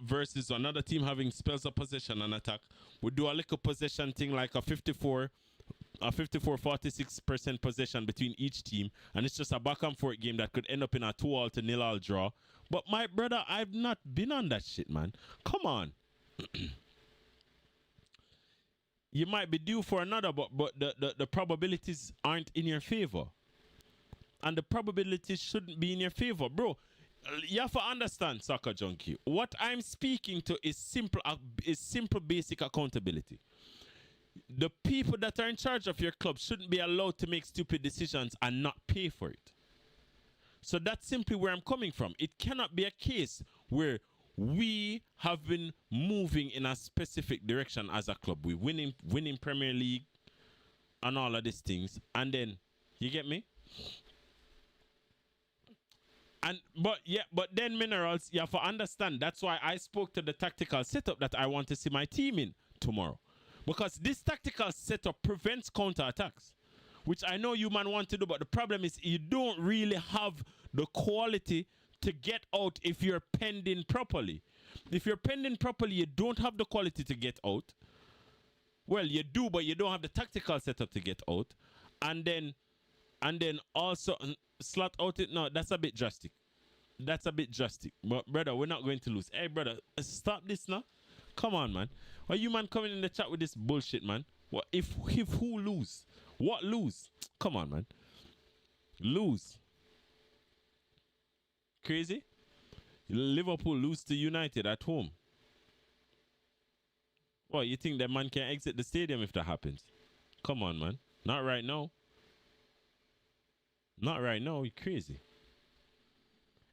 versus another team having spells of possession and attack. We do a little possession thing like a 54-46% possession between each team, and it's just a back and forth game that could end up in a 2-2 to 0-0 draw. But my brother, I've not been on that shit, man. Come on. You might be due for another, but the probabilities aren't in your favor. And the probabilities shouldn't be in your favor, bro. You have to understand, Soccer Junkie. What I'm speaking to is simple basic accountability. The people that are in charge of your club shouldn't be allowed to make stupid decisions and not pay for it. So that's simply where I'm coming from. It cannot be a case where we have been moving in a specific direction as a club. We winning Premier League and all of these things. And then, you get me? But then Minerals, you have to understand. That's why I spoke to the tactical setup that I want to see my team in tomorrow. Because this tactical setup prevents counterattacks, which I know you man want to do, but the problem is you don't really have the quality to get out if you're pending properly. If you're pending properly, you don't have the quality to get out. Well, you do, but you don't have the tactical setup to get out. And then also slot out it. No, that's a bit drastic. That's a bit drastic. But brother, we're not going to lose. Hey brother, stop this now. Come on, man. Why you man coming in the chat with this bullshit, man? What if who lose? What lose? Come on, man. Lose. Crazy? Liverpool lose to United at home. Well, you think that man can exit the stadium if that happens? Come on, man. Not right now. Not right now. You crazy.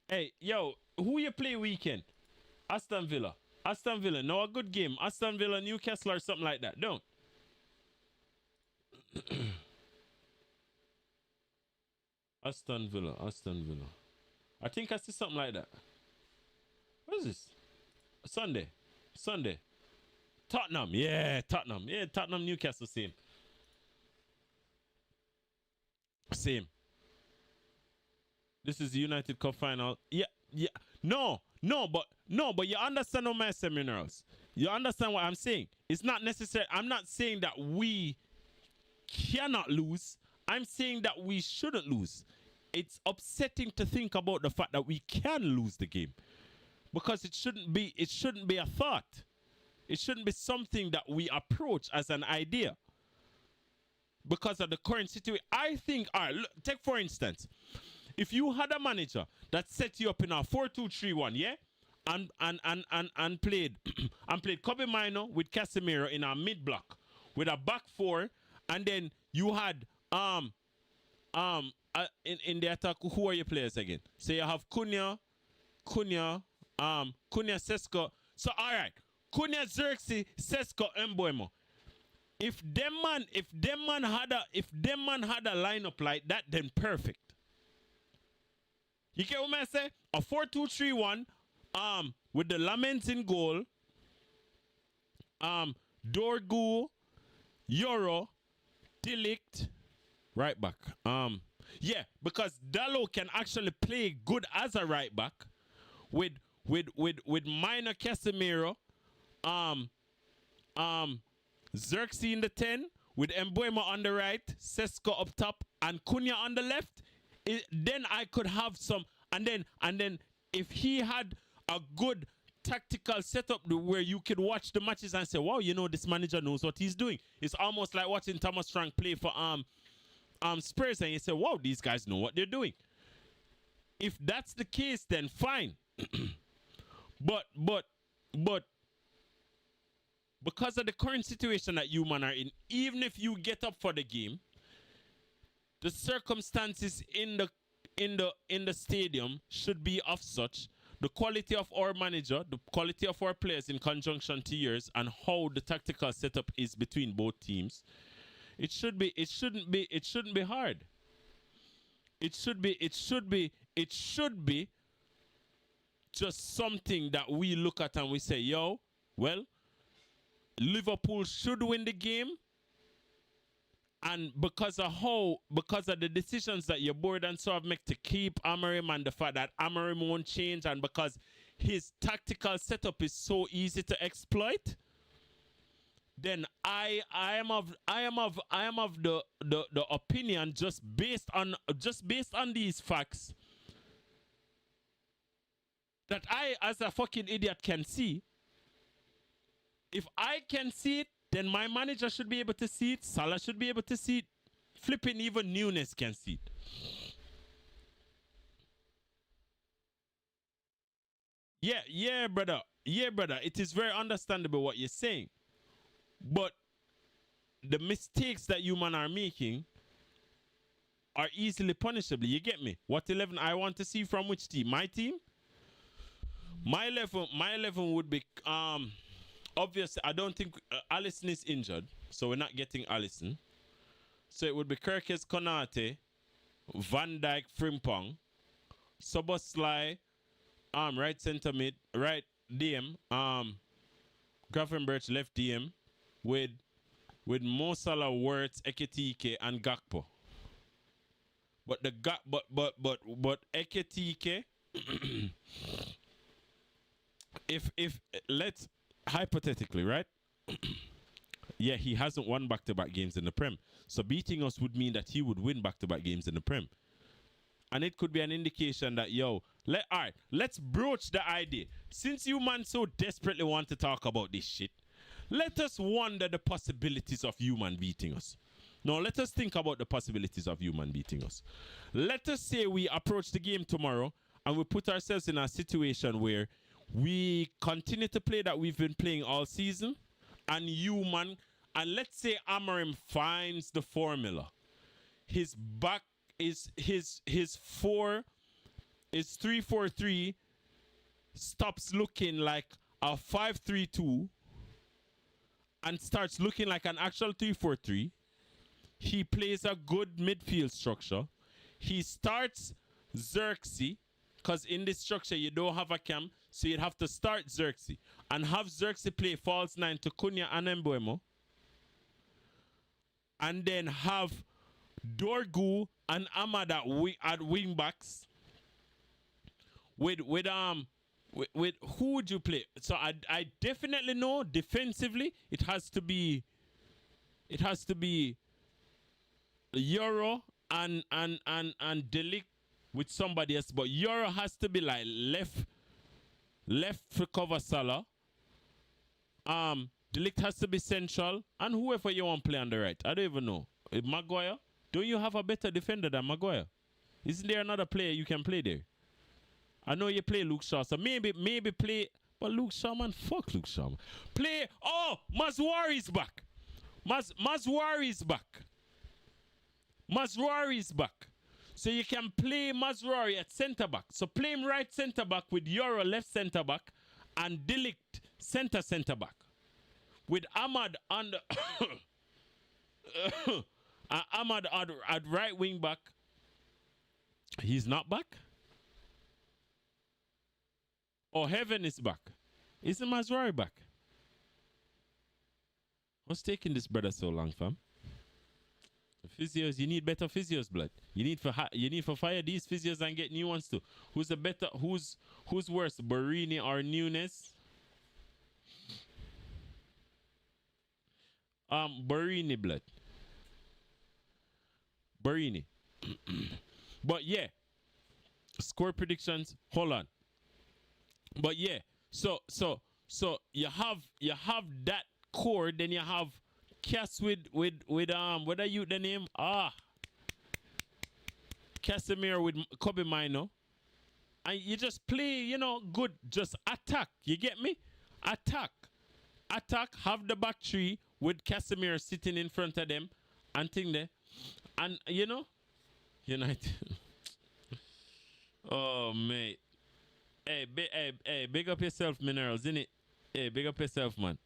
Hey, yo, who you play weekend? Aston Villa. Aston Villa. No, a good game. Aston Villa, Newcastle or something like that. Don't. Aston Villa. Aston Villa. I think I see something like that. What is this? Sunday. Sunday. Tottenham. Yeah, Tottenham. Yeah, Tottenham, Newcastle, same. Same. This is the United Cup final. Yeah, yeah. No, but you understand what my Minerals. You understand what I'm saying? It's not necessary. I'm not saying that we cannot lose. I'm saying that we shouldn't lose. It's upsetting to think about the fact that we can lose the game. Because it shouldn't be a thought. It shouldn't be something that we approach as an idea. Because of the current situation. I think, all right, look, take for instance, if you had a manager that set you up in a 4-2-3-1, yeah? And played Kobe Mino with Casemiro in a mid block with a back four, and then you had in the attack, who are your players again? So you have Cunha, Sesko. So all right, Cunha, Xerxes, Sesko, Mbeumo. If them man had a lineup like that, then perfect. You get what I say? A 4-2-3-1, with the Laments in goal, Dorgu, Euro, Delict, right back. Yeah, because Dallo can actually play good as a right back with minor Casemiro, Xerxes in the 10, with Mbeumo on the right, Sesko up top, and Cunha on the left. Then I could have some, and then if he had a good tactical setup where you could watch the matches and say, wow, you know, this manager knows what he's doing. It's almost like watching Thomas Frank play for Spurs, and you say, wow, these guys know what they're doing. If that's the case, then fine. but because of the current situation that you man are in, even if you get up for the game, the circumstances in the stadium should be of such, the quality of our manager, the quality of our players in conjunction to yours, and how the tactical setup is between both teams. It shouldn't be hard. It should be just something that we look at and we say, yo, well, Liverpool should win the game. And because of the decisions that your board and so have made to keep Amorim, and the fact that Amorim won't change, and because his tactical setup is so easy to exploit, then I am of the opinion, just based on these facts, that I as a fucking idiot can see. If I can see it, then my manager should be able to see it. Salah should be able to see it. Flipping even Nunes can see it. Yeah, brother. Yeah, brother. It is very understandable what you're saying. But the mistakes that you man are making are easily punishable. You get me? What 11 I want to see from which team? My team? My 11 would be obviously. I don't think Allison is injured, so we're not getting Allison. So it would be Kirkes, Konate, Van Dijk, Frimpong, Soboslai, right center mid, right DM, Gravenberch left DM, with Mo Salah, Wirtz, Ekitike, and Gakpo. But Ekitike, if let's hypothetically, right? Yeah, he hasn't won back-to-back games in the Prem. So beating us would mean that he would win back-to-back games in the Prem. And it could be an indication that, all right, let's broach the idea. Since you man so desperately want to talk about this shit, let us wonder the possibilities of you man beating us. No, let us think about the possibilities of you man beating us. Let us say we approach the game tomorrow and we put ourselves in a situation where we continue to play that we've been playing all season, and you man, and let's say Amorim finds the formula. His back is his 3-4-3 stops looking like a 5-3-2 and starts looking like an actual 3-4-3. He plays a good midfield structure. He starts Xerxes, because in this structure you don't have a cam, so you'd have to start Xerxes and have Xerxes play false 9 to Cunha and Mbeumo, and then have Dorgu and Ahmad at wing backs. With who would you play? So I definitely know defensively it has to be Euro and Delic with somebody else, but Euro has to be like left for cover Salah. Delict has to be central, and whoever you want to play on the right. I don't even know. Maguire? Don't you have a better defender than Maguire? Isn't there another player you can play there? I know you play Luke Shaw, so maybe play. But Luke Shaw, man, fuck Luke Shaw. Man. Play. Oh, Mazwari's back. Mazwari's back. Mazwari's back. So you can play Mazrari at centre back. So play him right centre back with Euro left centre back and Delict centre back. With Ahmad on the Ahmad at right wing back. He's not back? Oh, Heaven is back. Isn't Mazrari back? What's taking this brother so long, fam? Physios, you need better physios, blood. You need for fire these physios and get new ones too. Who's worse, Barini or Nunes? Barini, blood. Barini. But yeah, score predictions. Hold on. But yeah, so you have that core, then you have Cass with what are you the name? Casemiro with Kobe Mino. And you just play, good. Just attack. You get me? Attack. Have the back three with Casemiro sitting in front of them and thing there. And United. Oh mate. Hey, big up yourself, Minerals, innit? Hey, big up yourself, man.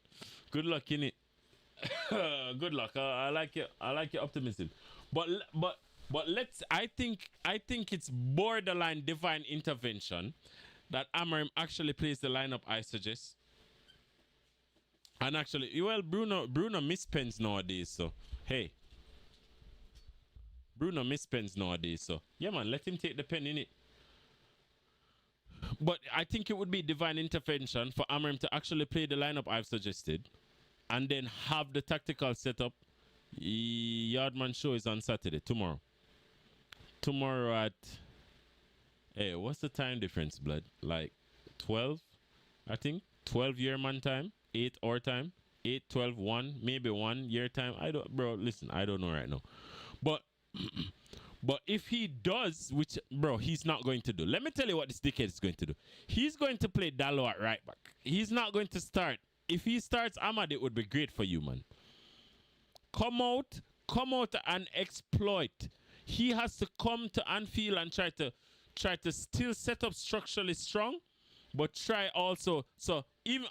Good luck, innit? Good luck. I like your optimism. But let's. I think it's borderline divine intervention that Amorim actually plays the lineup I suggest. And actually, Bruno mispens nowadays. So hey, Bruno mispens nowadays. So yeah, man, let him take the pen in it. But I think it would be divine intervention for Amorim to actually play the lineup I've suggested, and then have the tactical setup. Yardman show is on Saturday, tomorrow. Tomorrow at, hey, what's the time difference, blood? Like 12, I think. 12 year man time, 8 our time, 8, 12, 1, maybe 1 year time. I don't know right now. But if he does, which, bro, he's not going to do. Let me tell you what this dickhead is going to do. He's going to play Dallo at right back. He's not going to start. If he starts Ahmad, it would be great for you, man. Come out and exploit. He has to come to Anfield and try to still set up structurally strong, But try also. So even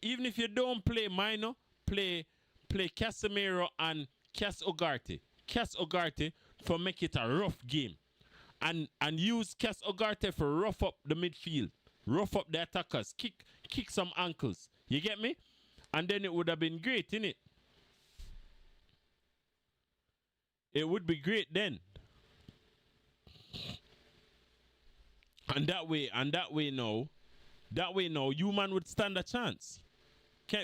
if you don't play minor, play Casemiro and Cas Ugarte for make it a rough game. And use Cas Ugarte for rough up the midfield, rough up the attackers, kick some ankles. You get me? And then it would have been great, innit? It would be great then. And that way now, you man would stand a chance.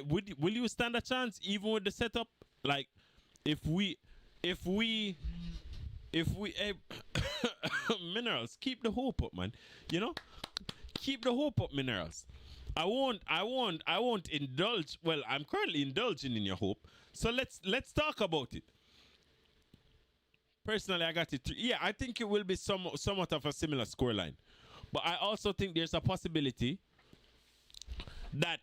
Will you stand a chance even with the setup? Like, if we Minerals, keep the hope up, man. You know, keep the hope up, Minerals. I won't indulge. Well, I'm currently indulging in your hope. So let's talk about it. Personally, I got it. Yeah, I think it will be somewhat of a similar scoreline. But I also think there's a possibility that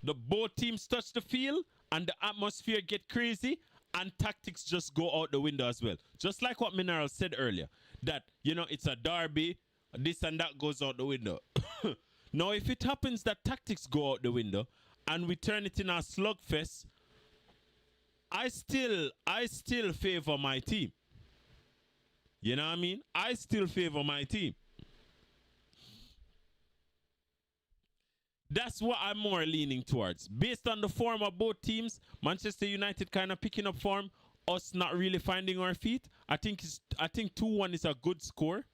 the both teams touch the field and the atmosphere get crazy and tactics just go out the window as well. Just like what Mineral said earlier, that, you know, it's a derby, this and that goes out the window. Now, if it happens that tactics go out the window and we turn it in a slugfest, I still favor my team. You know what I mean? I still favor my team. That's what I'm more leaning towards. Based on the form of both teams, Manchester United kind of picking up form, us not really finding our feet. I think 2-1 is a good score.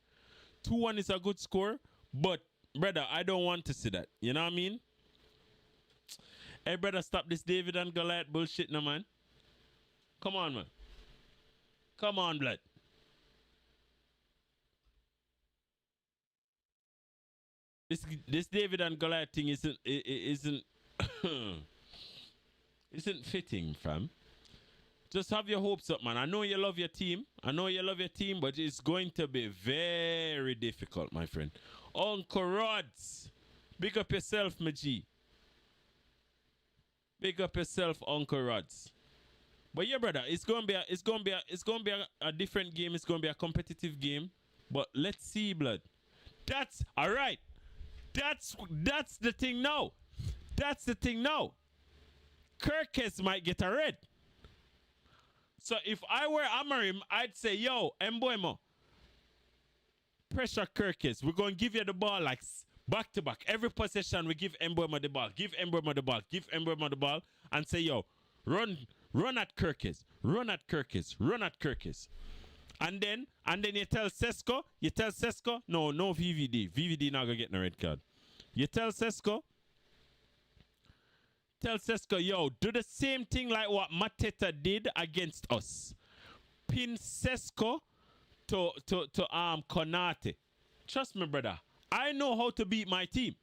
2-1 is a good score, but brother, I don't want to see that. You know what I mean? Hey brother, stop this David and Goliath bullshit now, man. Come on, man. Come on, blood. This David and Goliath thing isn't isn't fitting, fam. Just have your hopes up, man. I know you love your team. But it's going to be very difficult, my friend. Uncle Rods, big up yourself, my G. Big up yourself, Uncle Rods. But yeah, brother, it's gonna be a different game. It's gonna be a competitive game. But let's see, blood. That's all right. That's the thing now. That's the thing now. Kirkes might get a red. So if I were Amarim, I'd say, yo, Mboimo, pressure Kirkes. We're going to give you the ball like back to back. Every possession, we give Mboimo the ball. Give Mboimo the ball. Give Mboimo the ball. And say, yo, run at Kirkes. Run at Kirkes. Run at Kirkes. And then you tell Sesko, no VVD. VVD not going to get no red card. You tell Sesko, yo, do the same thing like what Mateta did against us. Pin Sesko to Konate. Trust me, brother. I know how to beat my team.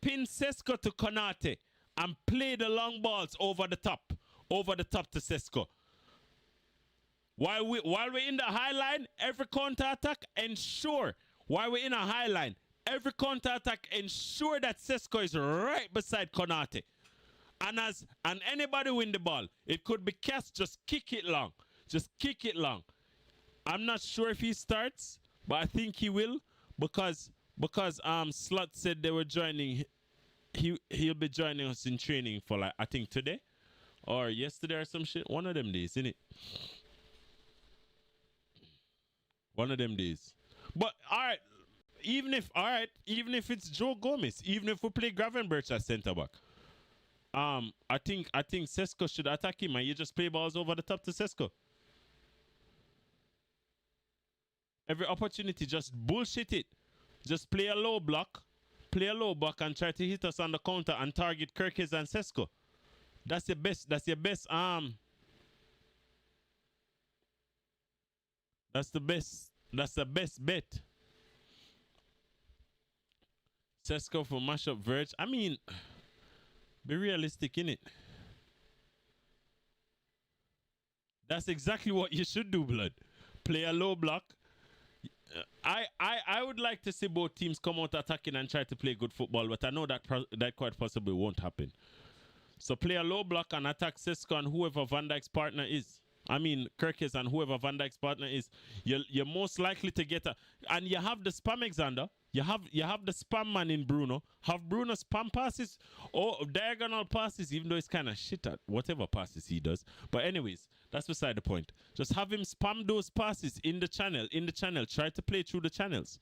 Pin Sesko to Konate and play the long balls over the top to Sesko. While we're in the high line, every counter attack, ensure ensure that Sesko is right beside Konate. And anybody win the ball. It could be Cass, just kick it long. I'm not sure if he starts, but I think he will because Slot said they were joining. He'll be joining us in training for like I think today or yesterday or some shit. One of them days, innit? One of them days. But even if it's Joe Gomez, even if we play Gravenberch as centre back, I think Sesko should attack him and you just play balls over the top to Sesko. Every opportunity, just bullshit it. Just play a low block and try to hit us on the counter and target Kirkes and Sesko. That's your best That's the best bet. Sesko for mashup Verge. I mean, be realistic, innit? That's exactly what you should do, blood. Play a low block. I would like to see both teams come out attacking and try to play good football, but I know that quite possibly won't happen. So play a low block and attack Sesko and whoever Van Dijk's partner is. I mean, Kirkes and whoever Van Dijk's partner is. You're most likely to get and you have the Spam Alexander. You have the spam man in Bruno. Have Bruno spam passes or diagonal passes, even though it's kind of shit at whatever passes he does. But anyways, that's beside the point. Just have him spam those passes in the channel. Try to play through the channels.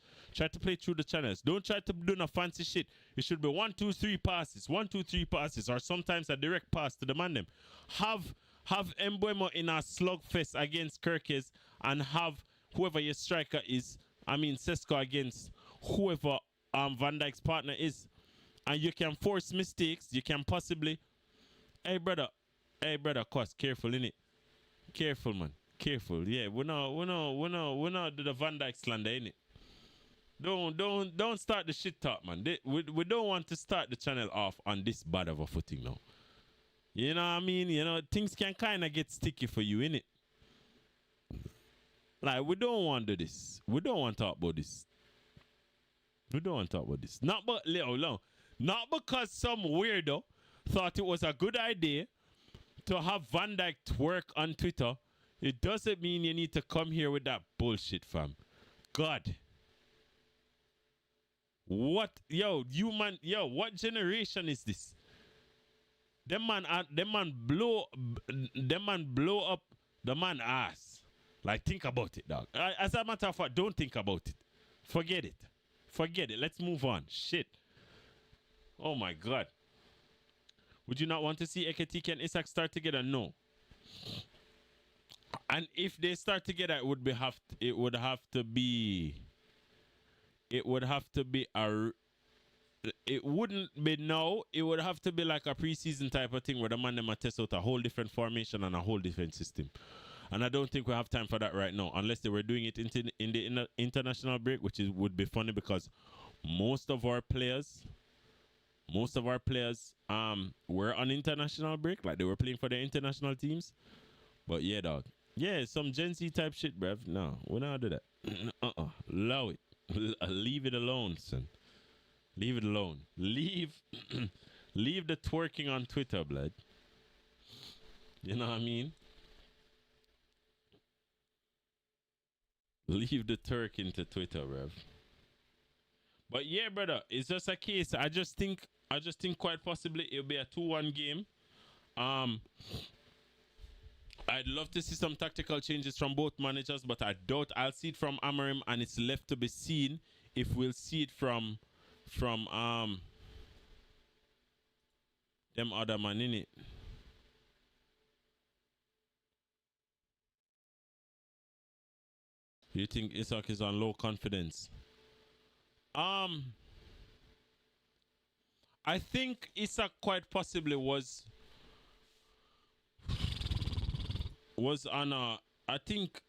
Don't try to do no fancy shit. It should be 1, 2, 3 passes. 1, 2, 3 passes, or sometimes a direct pass to the man them. Have Mbuemo in a slugfest against Kirkes, and have whoever your striker is. I mean Sesko against whoever Van Dijk's partner is, and you can force mistakes. You can possibly, hey brother, cause careful innit, careful man, careful. Yeah, we not do the Van Dijk slander innit. Don't start the shit talk, man. We don't want to start the channel off on this bad of a footing now. You know what I mean? You know, things can kind of get sticky for you innit. Like, we don't want to do this. We don't want to talk about this. Not because some weirdo thought it was a good idea to have Van Dijk twerk on Twitter. It doesn't mean you need to come here with that bullshit, fam. God. What? What generation is this? Them man blow up the man ass. Like, think about it, dog. As a matter of fact, don't think about it. Forget it. Let's move on. Shit. Oh my God. Would you not want to see Ekitike and Isak start together? No. And if they start together, it would have to be like a preseason type of thing where the man them test out a whole different formation and a whole different system. And I don't think we have time for that right now, unless they were doing it in the international break, which would be funny because most of our players were on international break, like they were playing for their international teams. But yeah, dog. Yeah, some Gen Z type shit, bruv. No, we're not do that. Allow it. Leave it alone, son. Leave it alone. Leave the twerking on Twitter, blood. You know what I mean? Leave the Turk into Twitter, bruv. But yeah, brother, it's just a case. I just think quite possibly it'll be a 2-1 game. I'd love to see some tactical changes from both managers, but I doubt I'll see it from Amorim, and it's left to be seen if we'll see it from them other man innit. You think Isak is on low confidence? I think Isak quite possibly was on a. I think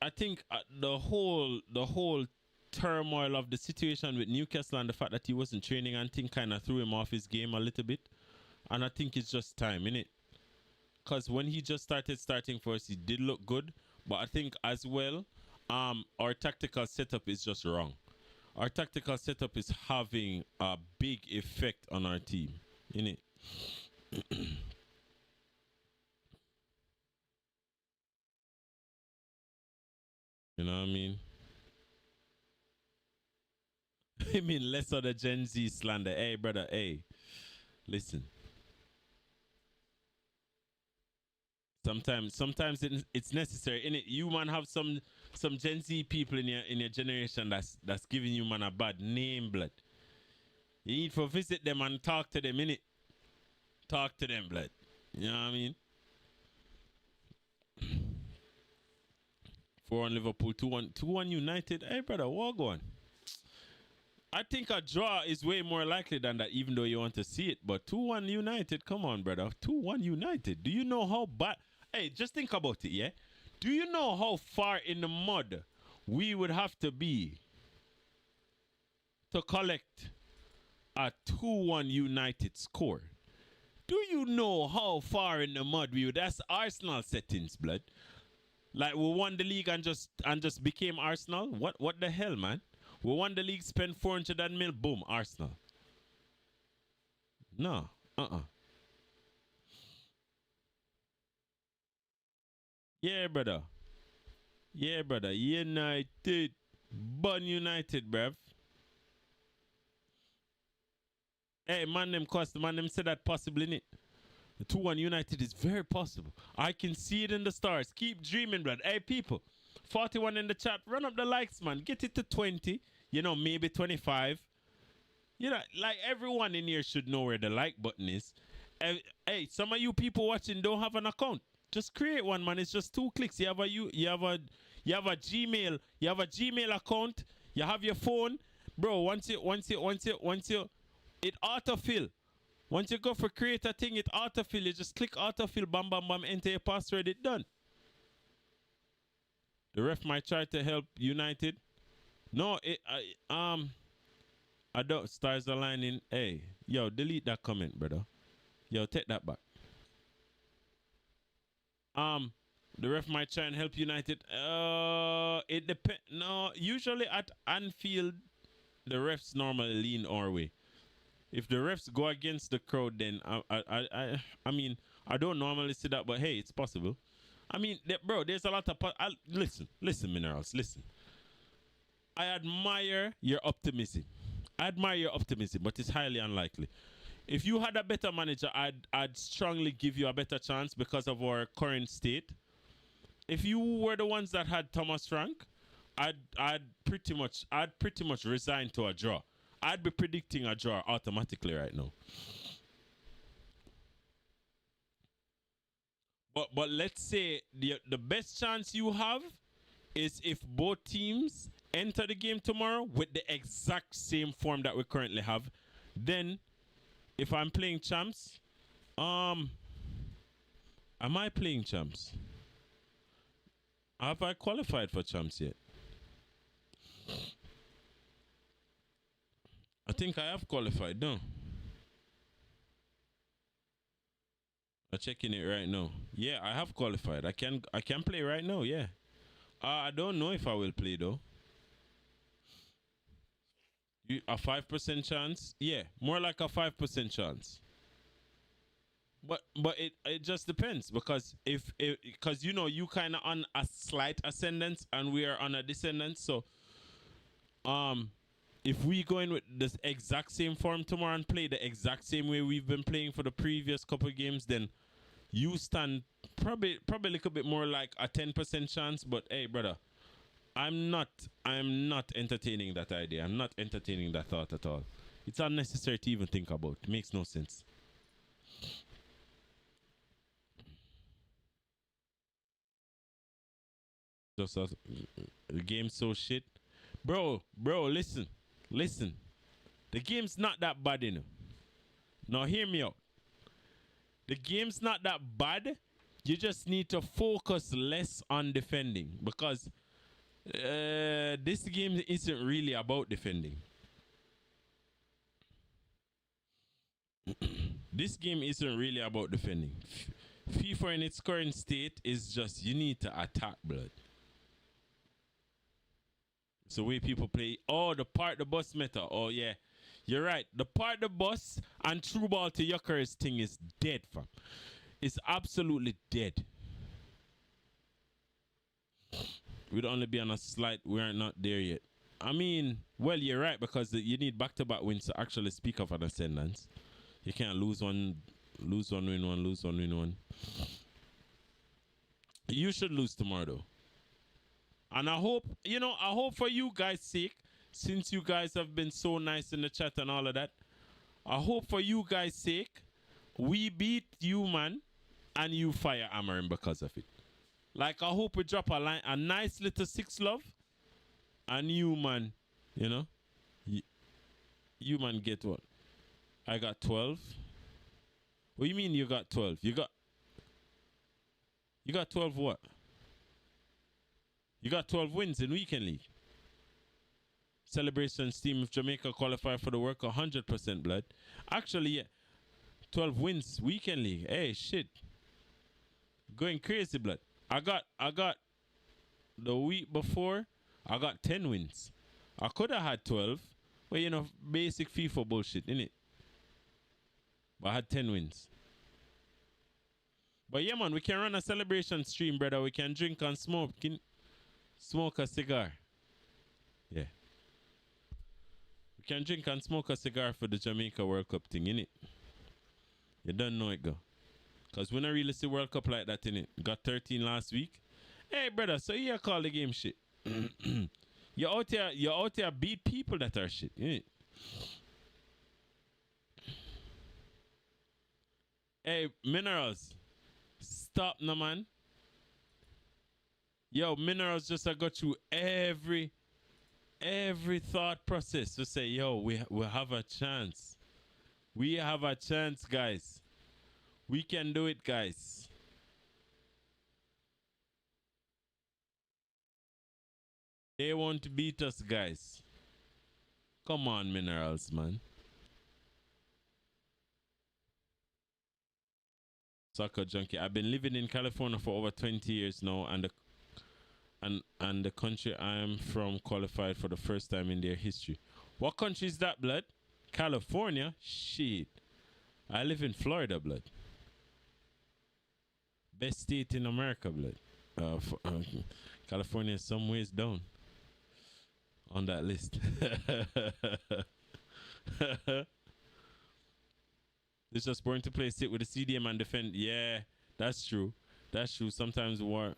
the whole turmoil of the situation with Newcastle and the fact that he wasn't training and thing kind of threw him off his game a little bit. And I think it's just time, innit? Because when he just starting for us, he did look good. But I think as well, our tactical setup is just wrong. Our tactical setup is having a big effect on our team, innit? You know what I mean? I mean, less of the Gen Z slander. Hey, brother, hey. Listen. Sometimes it's necessary. Innit? You man have some Gen Z people in your generation that's giving you man a bad name, blood. You need to visit them and talk to them, innit? Talk to them, blood. You know what I mean? 4-1 Liverpool, 2-1 United. Hey, brother, what going? I think a draw is way more likely than that, even though you want to see it. But 2-1 United, come on, brother. 2-1 United. Do you know how bad? Hey, just think about it, yeah? Do you know how far in the mud we would have to be to collect a 2-1 United score? Do you know how far in the mud we would? That's Arsenal settings, blood. Like we won the league and just became Arsenal. What the hell, man? We won the league, spent 400 mil, boom, Arsenal. No, Yeah, brother. United, Bun United, bruv. Hey, man, them cost. Man, them said that possible, innit? The 2-1 United is very possible. I can see it in the stars. Keep dreaming, blood. Hey, people. 41 in the chat. Run up the likes, man. Get it to 20. You know, maybe 25. You know, like everyone in here should know where the like button is. Hey, some of you people watching don't have an account. Just create one, man. It's just 2 clicks. You have a Gmail. You have a Gmail account. You have your phone, bro. Once you, it autofill. Once you go for create a thing, it autofill. You just click autofill, bam, bam, bam, enter your password. It done. The ref might try to help United. No, I don't. Stars aligning. Hey, yo, delete that comment, brother. Yo, take that back. The ref might try and help United. It depends. No, usually at Anfield, the refs normally lean our way. If the refs go against the crowd, then I mean, I don't normally see that, but hey, it's possible. I mean, bro, there's a lot of listen, Minerals, listen. I admire your optimism. But it's highly unlikely. If you had a better manager, I'd strongly give you a better chance because of our current state. If you were the ones that had Thomas Frank, I'd pretty much resign to a draw. I'd be predicting a draw automatically right now. But let's say the best chance you have is if both teams enter the game tomorrow with the exact same form that we currently have. Then, if I'm playing champs, am I playing champs? Have I qualified for champs yet? I think I have qualified, no? I'm checking it right now. Yeah, I have qualified. I can play right now, yeah. I don't know if I will play though. A 5% chance? Yeah, more like a 5% chance. But it just depends because because you know you kind of on a slight ascendance and we are on a descendant. So if we go in with this exact same form tomorrow and play the exact same way we've been playing for the previous couple of games, then you stand probably a little bit more like a 10% chance. But hey, brother, I'm not entertaining that idea. I'm not entertaining that thought at all. It's unnecessary to even think about. It makes no sense. Just the game's so shit. Bro, listen. The game's not that bad, you know. Now hear me out. The game's not that bad. You just need to focus less on defending because this game isn't really about defending. This game isn't really about defending. FIFA in its current state is just you need to attack, blood. It's the way people play. Oh, the bus meta. Oh, yeah. You're right. The bus and true ball to Yucker's thing is dead, fam. It's absolutely dead. We'd only be on a slight. We're not there yet. I mean, well, you're right because you need back-to-back wins to actually speak of an ascendance. You can't lose one, win one, lose one, win one. You should lose tomorrow, though. And I hope for you guys' sake, since you guys have been so nice in the chat and all of that, I hope for you guys' sake, we beat you, man, and you fire Amarin because of it. Like, I hope we drop a nice little 6 love, and you, man, you know, you man, get what? I got 12. What do you mean you got 12? You got 12 what? You got 12 wins in Weekend League. Celebrations team of Jamaica qualify for the work 100%, blood. Actually, yeah. 12 wins Weekend League. Hey, shit. Going crazy, blood. I got the week before, I got 10 wins. I could have had 12. But, you know, basic FIFA bullshit, innit? But I had 10 wins. But yeah, man, we can run a celebration stream, brother. We can drink and smoke a cigar. Yeah. We can drink and smoke a cigar for the Jamaica World Cup thing, innit? You don't know it, go. Because we don't really see World Cup like that, innit? Got 13 last week. Hey, brother, so you call the game shit. You're out here beat people that are shit, innit? Hey, Minerals, stop no, man. Yo, Minerals just I got through every thought process to say, yo, we have a chance. We have a chance, guys. We can do it, guys. They won't beat us, guys. Come on, Minerals, man. Soccer junkie. I've been living in California for over 20 years now, and the country I am from qualified for the first time in their history. What country is that, blood? California? Shit. I live in Florida, blood. Best state in America, blood. California is some ways down on that list. It's just boring to play sit with the CDM and defend. Yeah, that's true. That's true. Sometimes war.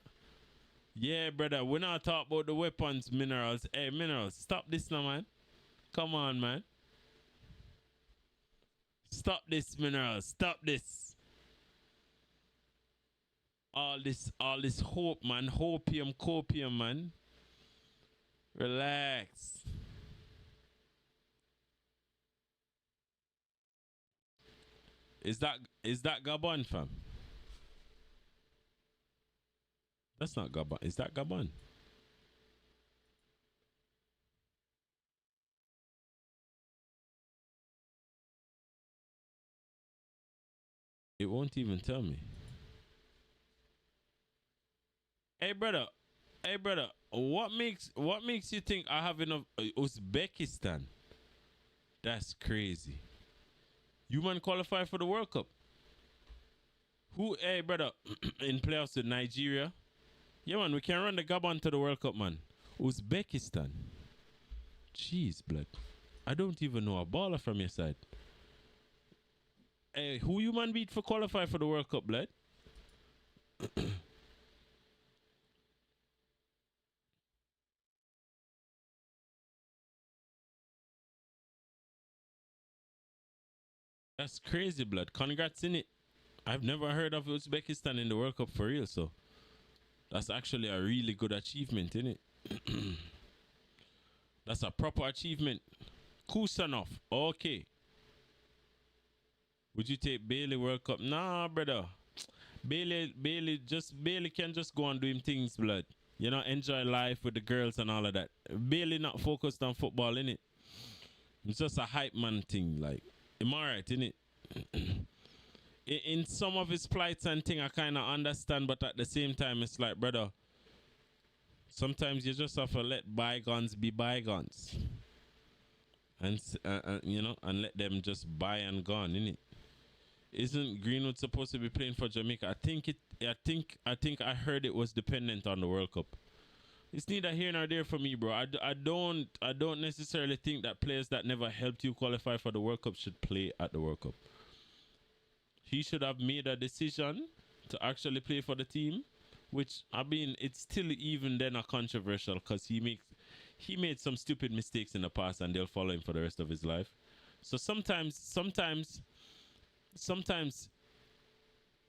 Yeah, brother, we're not talking about the weapons, Minerals. Hey, Minerals, stop this now, man. Come on, man. Stop this, Minerals. Stop this. All this hope, man. Hopium, copium, man. Relax. Is that Gabon, fam? That's not Gabon. Is that Gabon? It won't even tell me. Hey, brother. Hey, brother. What makes you think I have enough Uzbekistan? That's crazy. You man qualify for the World Cup. Who? Hey, brother. In playoffs with Nigeria. Yeah, man. We can run the Gabon to the World Cup, man. Uzbekistan. Jeez, blood. I don't even know a baller from your side. Hey, who you man beat for qualify for the World Cup, blood? That's crazy, blood. Congrats in it. I've never heard of Uzbekistan in the World Cup for real, so that's actually a really good achievement, innit? That's a proper achievement. Kusanov. Okay. Would you take Bailey World Cup? Nah, brother. Bailey can just go and do him things, blood. You know, enjoy life with the girls and all of that. Bailey not focused on football, innit? It's just a hype man thing, like. Am I right, innit? In some of his plights and thing, I kind of understand, but at the same time, it's like, brother, sometimes you just have to let bygones be bygones, and you know, and let them just by and gone, innit? Isn't Greenwood supposed to be playing for Jamaica? I think I heard it was dependent on the World Cup. It's neither here nor there for me, bro. I don't necessarily think that players that never helped you qualify for the World Cup should play at the World Cup. He should have made a decision to actually play for the team, which, I mean, it's still even then a controversial because he made some stupid mistakes in the past and they'll follow him for the rest of his life. So sometimes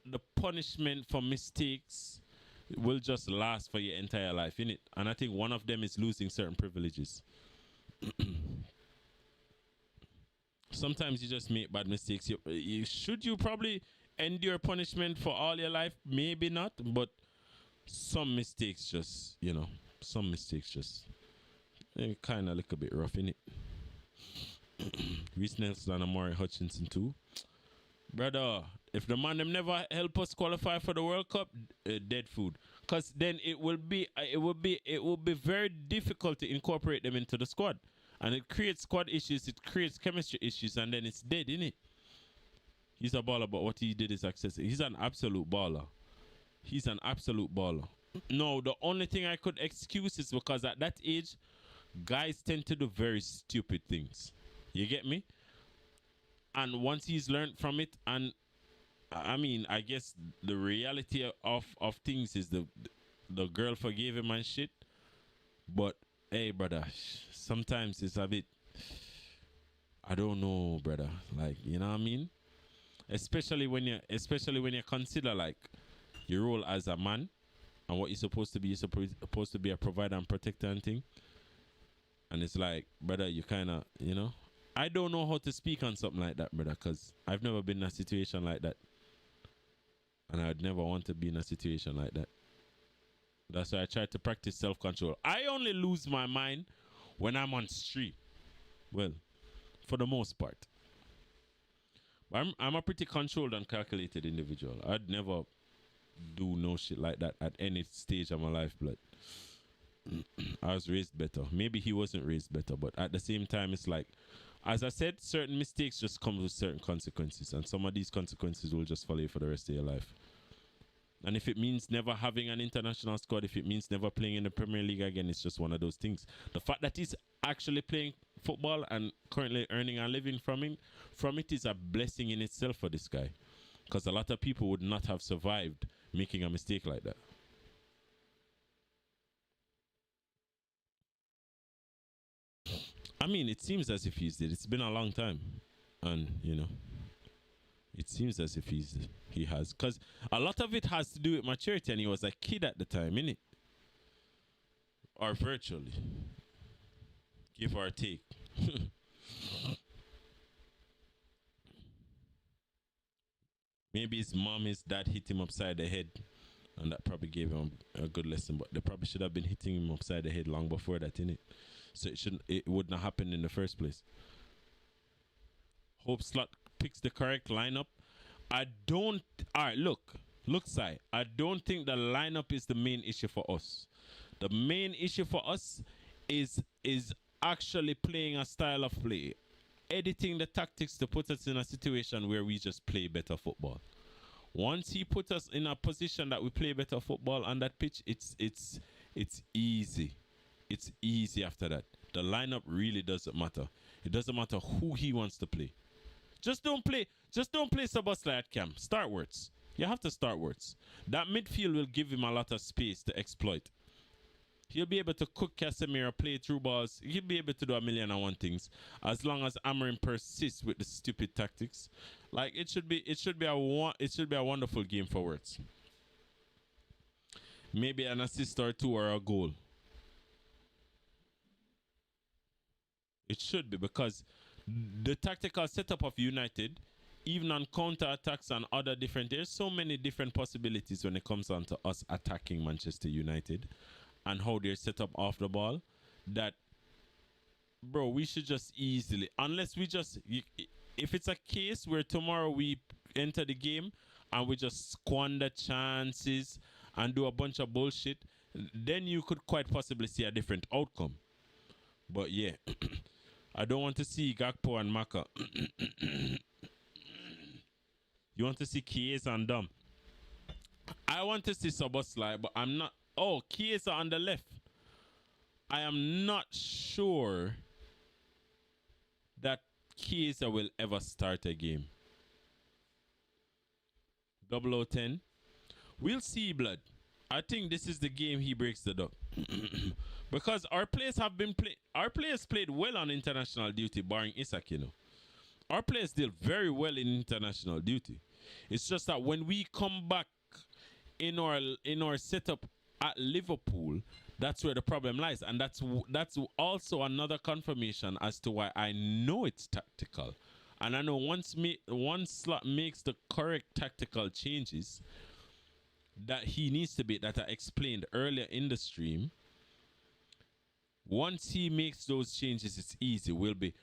the punishment for mistakes will just last for your entire life, innit? And I think one of them is losing certain privileges. Sometimes you just make bad mistakes. Should you probably endure punishment for all your life? Maybe not, but some mistakes just, you know, kind of look a bit rough, innit? Reece Nelson and Amari Hutchinson too. Brother, if the man them never help us qualify for the World Cup, dead food. Cause then it will be very difficult to incorporate them into the squad, and it creates squad issues, it creates chemistry issues, and then it's dead, innit? He's a baller, but what he did is excessive. He's an absolute baller. He's an absolute baller. No, the only thing I could excuse is because at that age, guys tend to do very stupid things. You get me? And once he's learned from it, and I mean, I guess the reality of things is the girl forgave him and shit. But hey, brother, sometimes it's a bit. I don't know, brother. Like, you know what I mean? Especially when you consider like your role as a man and what you're supposed to be. You're supposed to be a provider and protector and thing. And it's like, brother, you kind of, you know. I don't know how to speak on something like that, brother, because I've never been in a situation like that. And I'd never want to be in a situation like that. That's why I try to practice self-control. I only lose my mind when I'm on street. Well, for the most part. But I'm a pretty controlled and calculated individual. I'd never do no shit like that at any stage of my life, blood. I was raised better. Maybe he wasn't raised better, but at the same time, it's like, as I said, certain mistakes just come with certain consequences, and some of these consequences will just follow you for the rest of your life. And if it means never having an international squad, if it means never playing in the Premier League again, it's just one of those things. The fact that he's actually playing football and currently earning a living from it is a blessing in itself for this guy. Because a lot of people would not have survived making a mistake like that. I mean, it seems as if he's dead. It's been a long time. And, you know, it seems as if he has. Because a lot of it has to do with maturity. And he was a kid at the time, innit? Or virtually. Give or take. Maybe his mom, his dad hit him upside the head. And that probably gave him a good lesson. But they probably should have been hitting him upside the head long before that, innit? So it wouldn't have happened in the first place. Hope Slot picks the correct lineup. Alright, look, Si. I don't think the lineup is the main issue for us. The main issue for us is actually playing a style of play. Editing the tactics to put us in a situation where we just play better football. Once he puts us in a position that we play better football on that pitch, it's easy. It's easy after that. The lineup really doesn't matter. It doesn't matter who he wants to play. Just don't play Szoboszlai at camp. Start Wirtz. You have to start Wirtz. That midfield will give him a lot of space to exploit. He'll be able to cook Casemiro, play through balls. He'll be able to do a million and one things as long as Amorim persists with the stupid tactics. Like it should be a wonderful game for Wirtz. Maybe an assist or two or a goal. It should be, because the tactical setup of United, even on counter-attacks and other different, there's so many different possibilities when it comes on to us attacking Manchester United and how they're set up off the ball, that, bro, we should just easily, unless we just, if it's a case where tomorrow we enter the game and we just squander chances and do a bunch of bullshit, then you could quite possibly see a different outcome. But yeah, I don't want to see Gakpo and Maka. You want to see Chiesa and Dom. I want to see Szoboszlai, but I'm not. Oh, Chiesa on the left. I am not sure that Chiesa will ever start a game. 0010. We'll see, blood. I think this is the game he breaks the duck. Because our players played well on international duty, barring Isak, you know. Our players did very well in international duty. It's just that when we come back in our setup at Liverpool, that's where the problem lies. And that's also another confirmation as to why I know it's tactical. And I know once Slot makes the correct tactical changes that he needs to be, that I explained earlier in the stream, once he makes those changes, it's easy. We'll be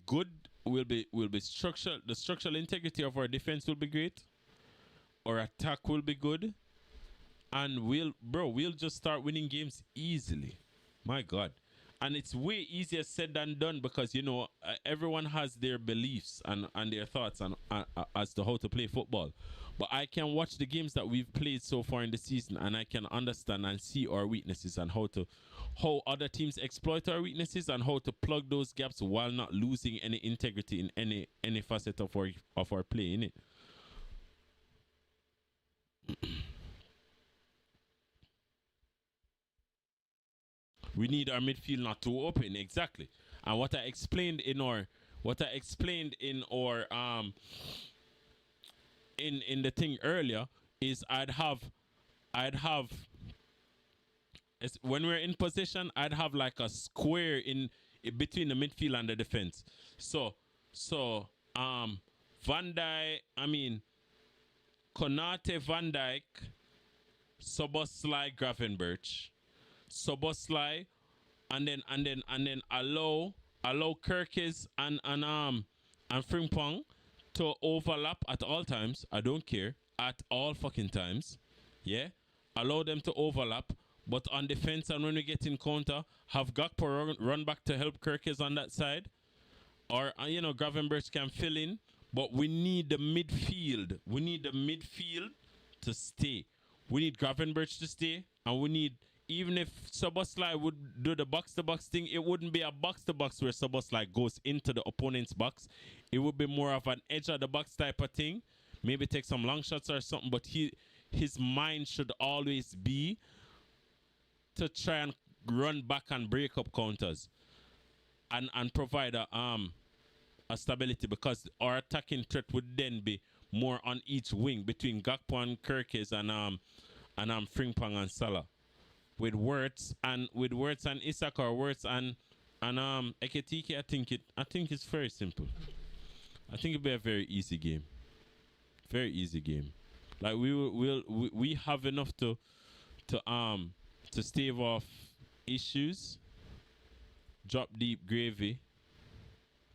good. We'll be structural. The structural integrity of our defense will be great. Our attack will be good, and we'll just start winning games easily. My God, And it's way easier said than done because everyone has their beliefs and their thoughts on as to how to play football. But I can watch the games that we've played so far in the season, and I can understand and see our weaknesses and how other teams exploit our weaknesses and how to plug those gaps while not losing any integrity in any facet of our play, innit? We need our midfield not too open, exactly. And what I explained in our in the thing earlier is when we're in position, I'd have like a square in between the midfield and the defense. So Van Dijk, Konate, Van Dijk, Soboslai, Gravenberch, Soboslai, and then allow Kirkis and Frimpong to overlap at all times. I don't care, at all fucking times. Yeah, allow them to overlap. But on defense and when we get in counter, have Gakpo run back to help Kirkis on that side, or Gravenberch can fill in. But we need the midfield. We need the midfield to stay. We need Gravenberch to stay, and we need, even if Soboslai would do the box-to-box thing, it wouldn't be a box-to-box where Soboslai goes into the opponent's box. It would be more of an edge-of-the-box type of thing. Maybe take some long shots or something, but his mind should always be to try and run back and break up counters and provide a stability, because our attacking threat would then be more on each wing between Gakpo and Kirkes and Frimpong and Salah. With Wirtz and Isak, or Wirtz and Ekitike, I think it's very simple. I think it'll be a very easy game. Very easy game. Like we have enough to stave off issues. Drop deep gravy.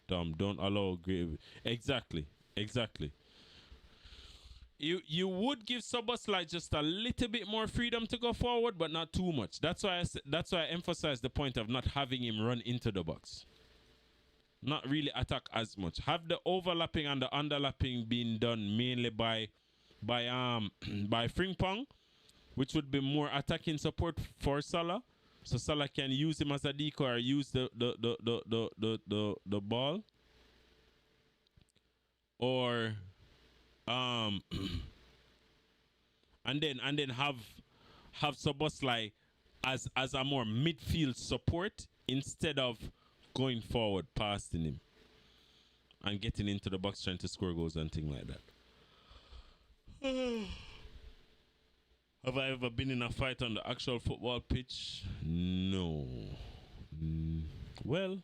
Don't allow gravy. Exactly. You would give Soboslai just a little bit more freedom to go forward, but not too much. That's why I emphasize the point of not having him run into the box. Not really attack as much. Have the overlapping and the underlapping being done mainly by Frimpong, which would be more attacking support for Salah. So Salah can use him as a decoy or use the ball. Or and then have Soboslai as a more midfield support instead of going forward, passing him and getting into the box trying to score goals and things like that. Have I ever been in a fight on the actual football pitch? No. Well,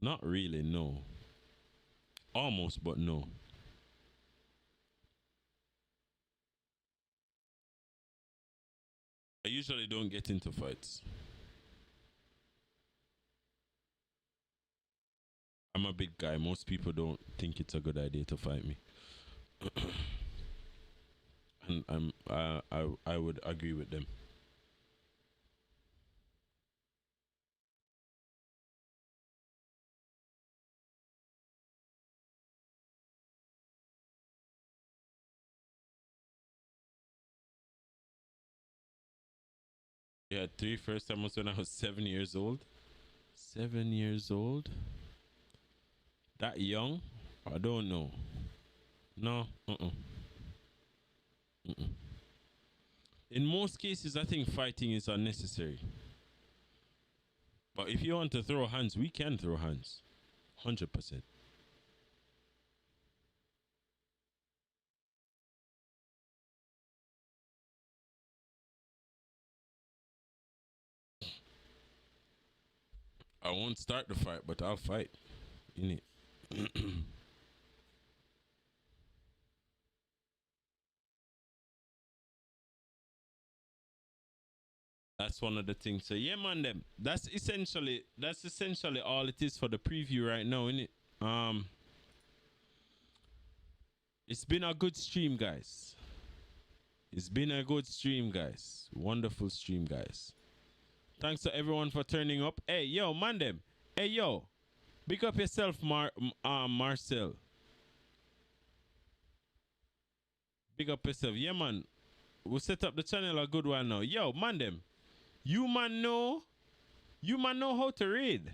not really, no. Almost, but no. I usually don't get into fights. I'm a big guy. Most people don't think it's a good idea to fight me. And I would agree with them. Yeah, first time was when I was 7 years old. 7 years old? That young? I don't know. No. In most cases, I think fighting is unnecessary. But if you want to throw hands, we can throw hands. 100%. I won't start the fight, but I'll fight. Innit? That's one of the things. So yeah, man, them. That's essentially all it is for the preview right now, innit? It's been a good stream, guys. It's been a good stream, guys. Wonderful stream, guys. Thanks to everyone for turning up. Hey, yo, man them. Hey, yo. Big up yourself, Marcel. Big up yourself. Yeah, man. We set up the channel a good while now. Yo, man them. You man know how to read.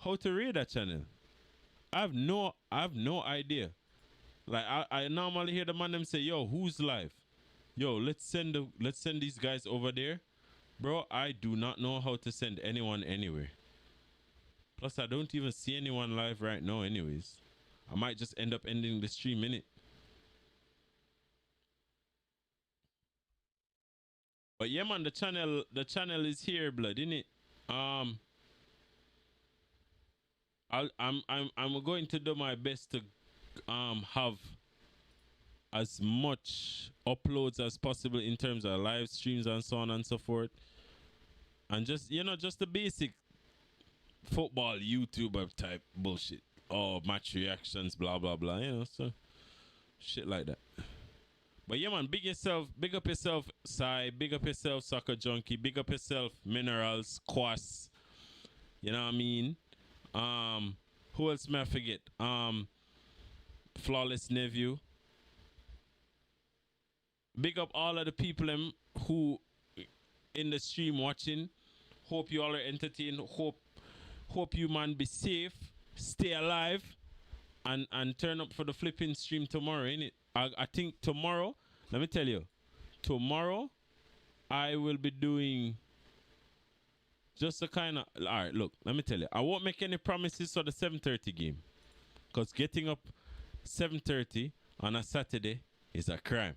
How to read that channel. I have no idea. Like I normally hear the man them say, yo, who's live? Yo, let's send these guys over there. Bro, I do not know how to send anyone anywhere. Plus, I don't even see anyone live right now anyways. I might just end up ending the stream in it. But yeah, man, the channel is here, blood, innit? I'm going to do my best to have as much uploads as possible in terms of live streams and so on and so forth. And just, just the basic football YouTuber type bullshit. Oh, match reactions, blah, blah, blah, so shit like that. But yeah, man, big up yourself, Sai, big up yourself, Soccer Junkie, big up yourself, Minerals, Quas, you know what I mean? Who else may I forget? Flawless Nephew. Big up all of the people who in the stream watching. Hope you all are entertained. Hope you man be safe, stay alive, and turn up for the flipping stream tomorrow, innit? I think tomorrow, let me tell you, tomorrow I will be doing just a kind of, all right, look, let me tell you, I won't make any promises for the 7:30 game, because getting up 7:30 on a Saturday is a crime.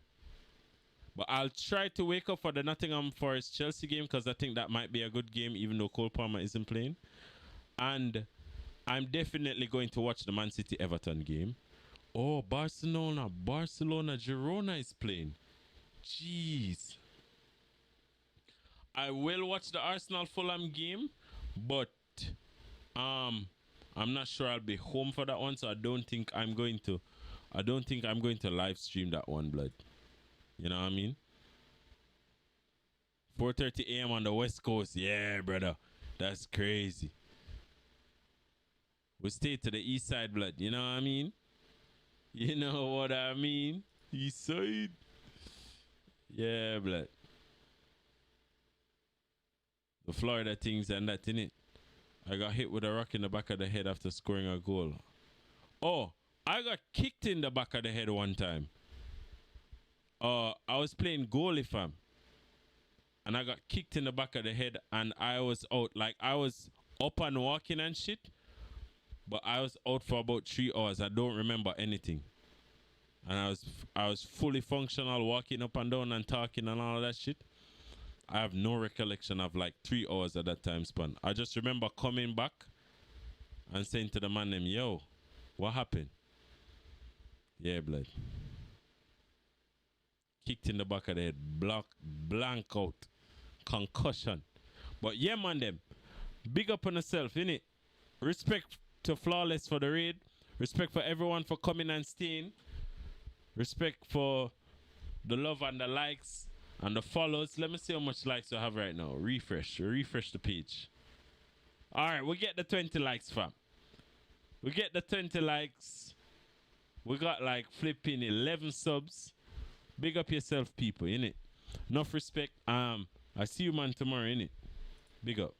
But I'll try to wake up for the Nottingham Forest Chelsea game, because I think that might be a good game, even though Cole Palmer isn't playing. And I'm definitely going to watch the Man City Everton game. Oh, Barcelona Girona is playing. Jeez. I will watch the Arsenal Fulham game, but I'm not sure I'll be home for that one, so I don't think I'm going to live stream that one, blood. You know what I mean? 4:30 a.m. on the West Coast. Yeah, brother. That's crazy. We stay to the east side, blood. You know what I mean? You know what I mean? East side. Yeah, blood. The Florida things and that, innit? I got hit with a rock in the back of the head after scoring a goal. Oh, I got kicked in the back of the head one time. I was playing goalie, fam. And I got kicked in the back of the head and I was out. Like, I was up and walking and shit. But I was out for about 3 hours. I don't remember anything. And I was fully functional, walking up and down and talking and all of that shit. I have no recollection of like 3 hours at that time span. I just remember coming back and saying to the man named, yo, what happened? Yeah, blood. Kicked in the back of the head. Blank out. Concussion. But yeah, man, them. Big up on yourself, innit? Respect to Flawless for the raid. Respect for everyone for coming and staying. Respect for the love and the likes and the follows. Let me see how much likes I have right now. Refresh the page. Alright, we get the 20 likes, fam. We get the 20 likes. We got like flipping 11 subs. Big up yourself, people, innit? Enough respect. I see you, man, tomorrow, innit? Big up.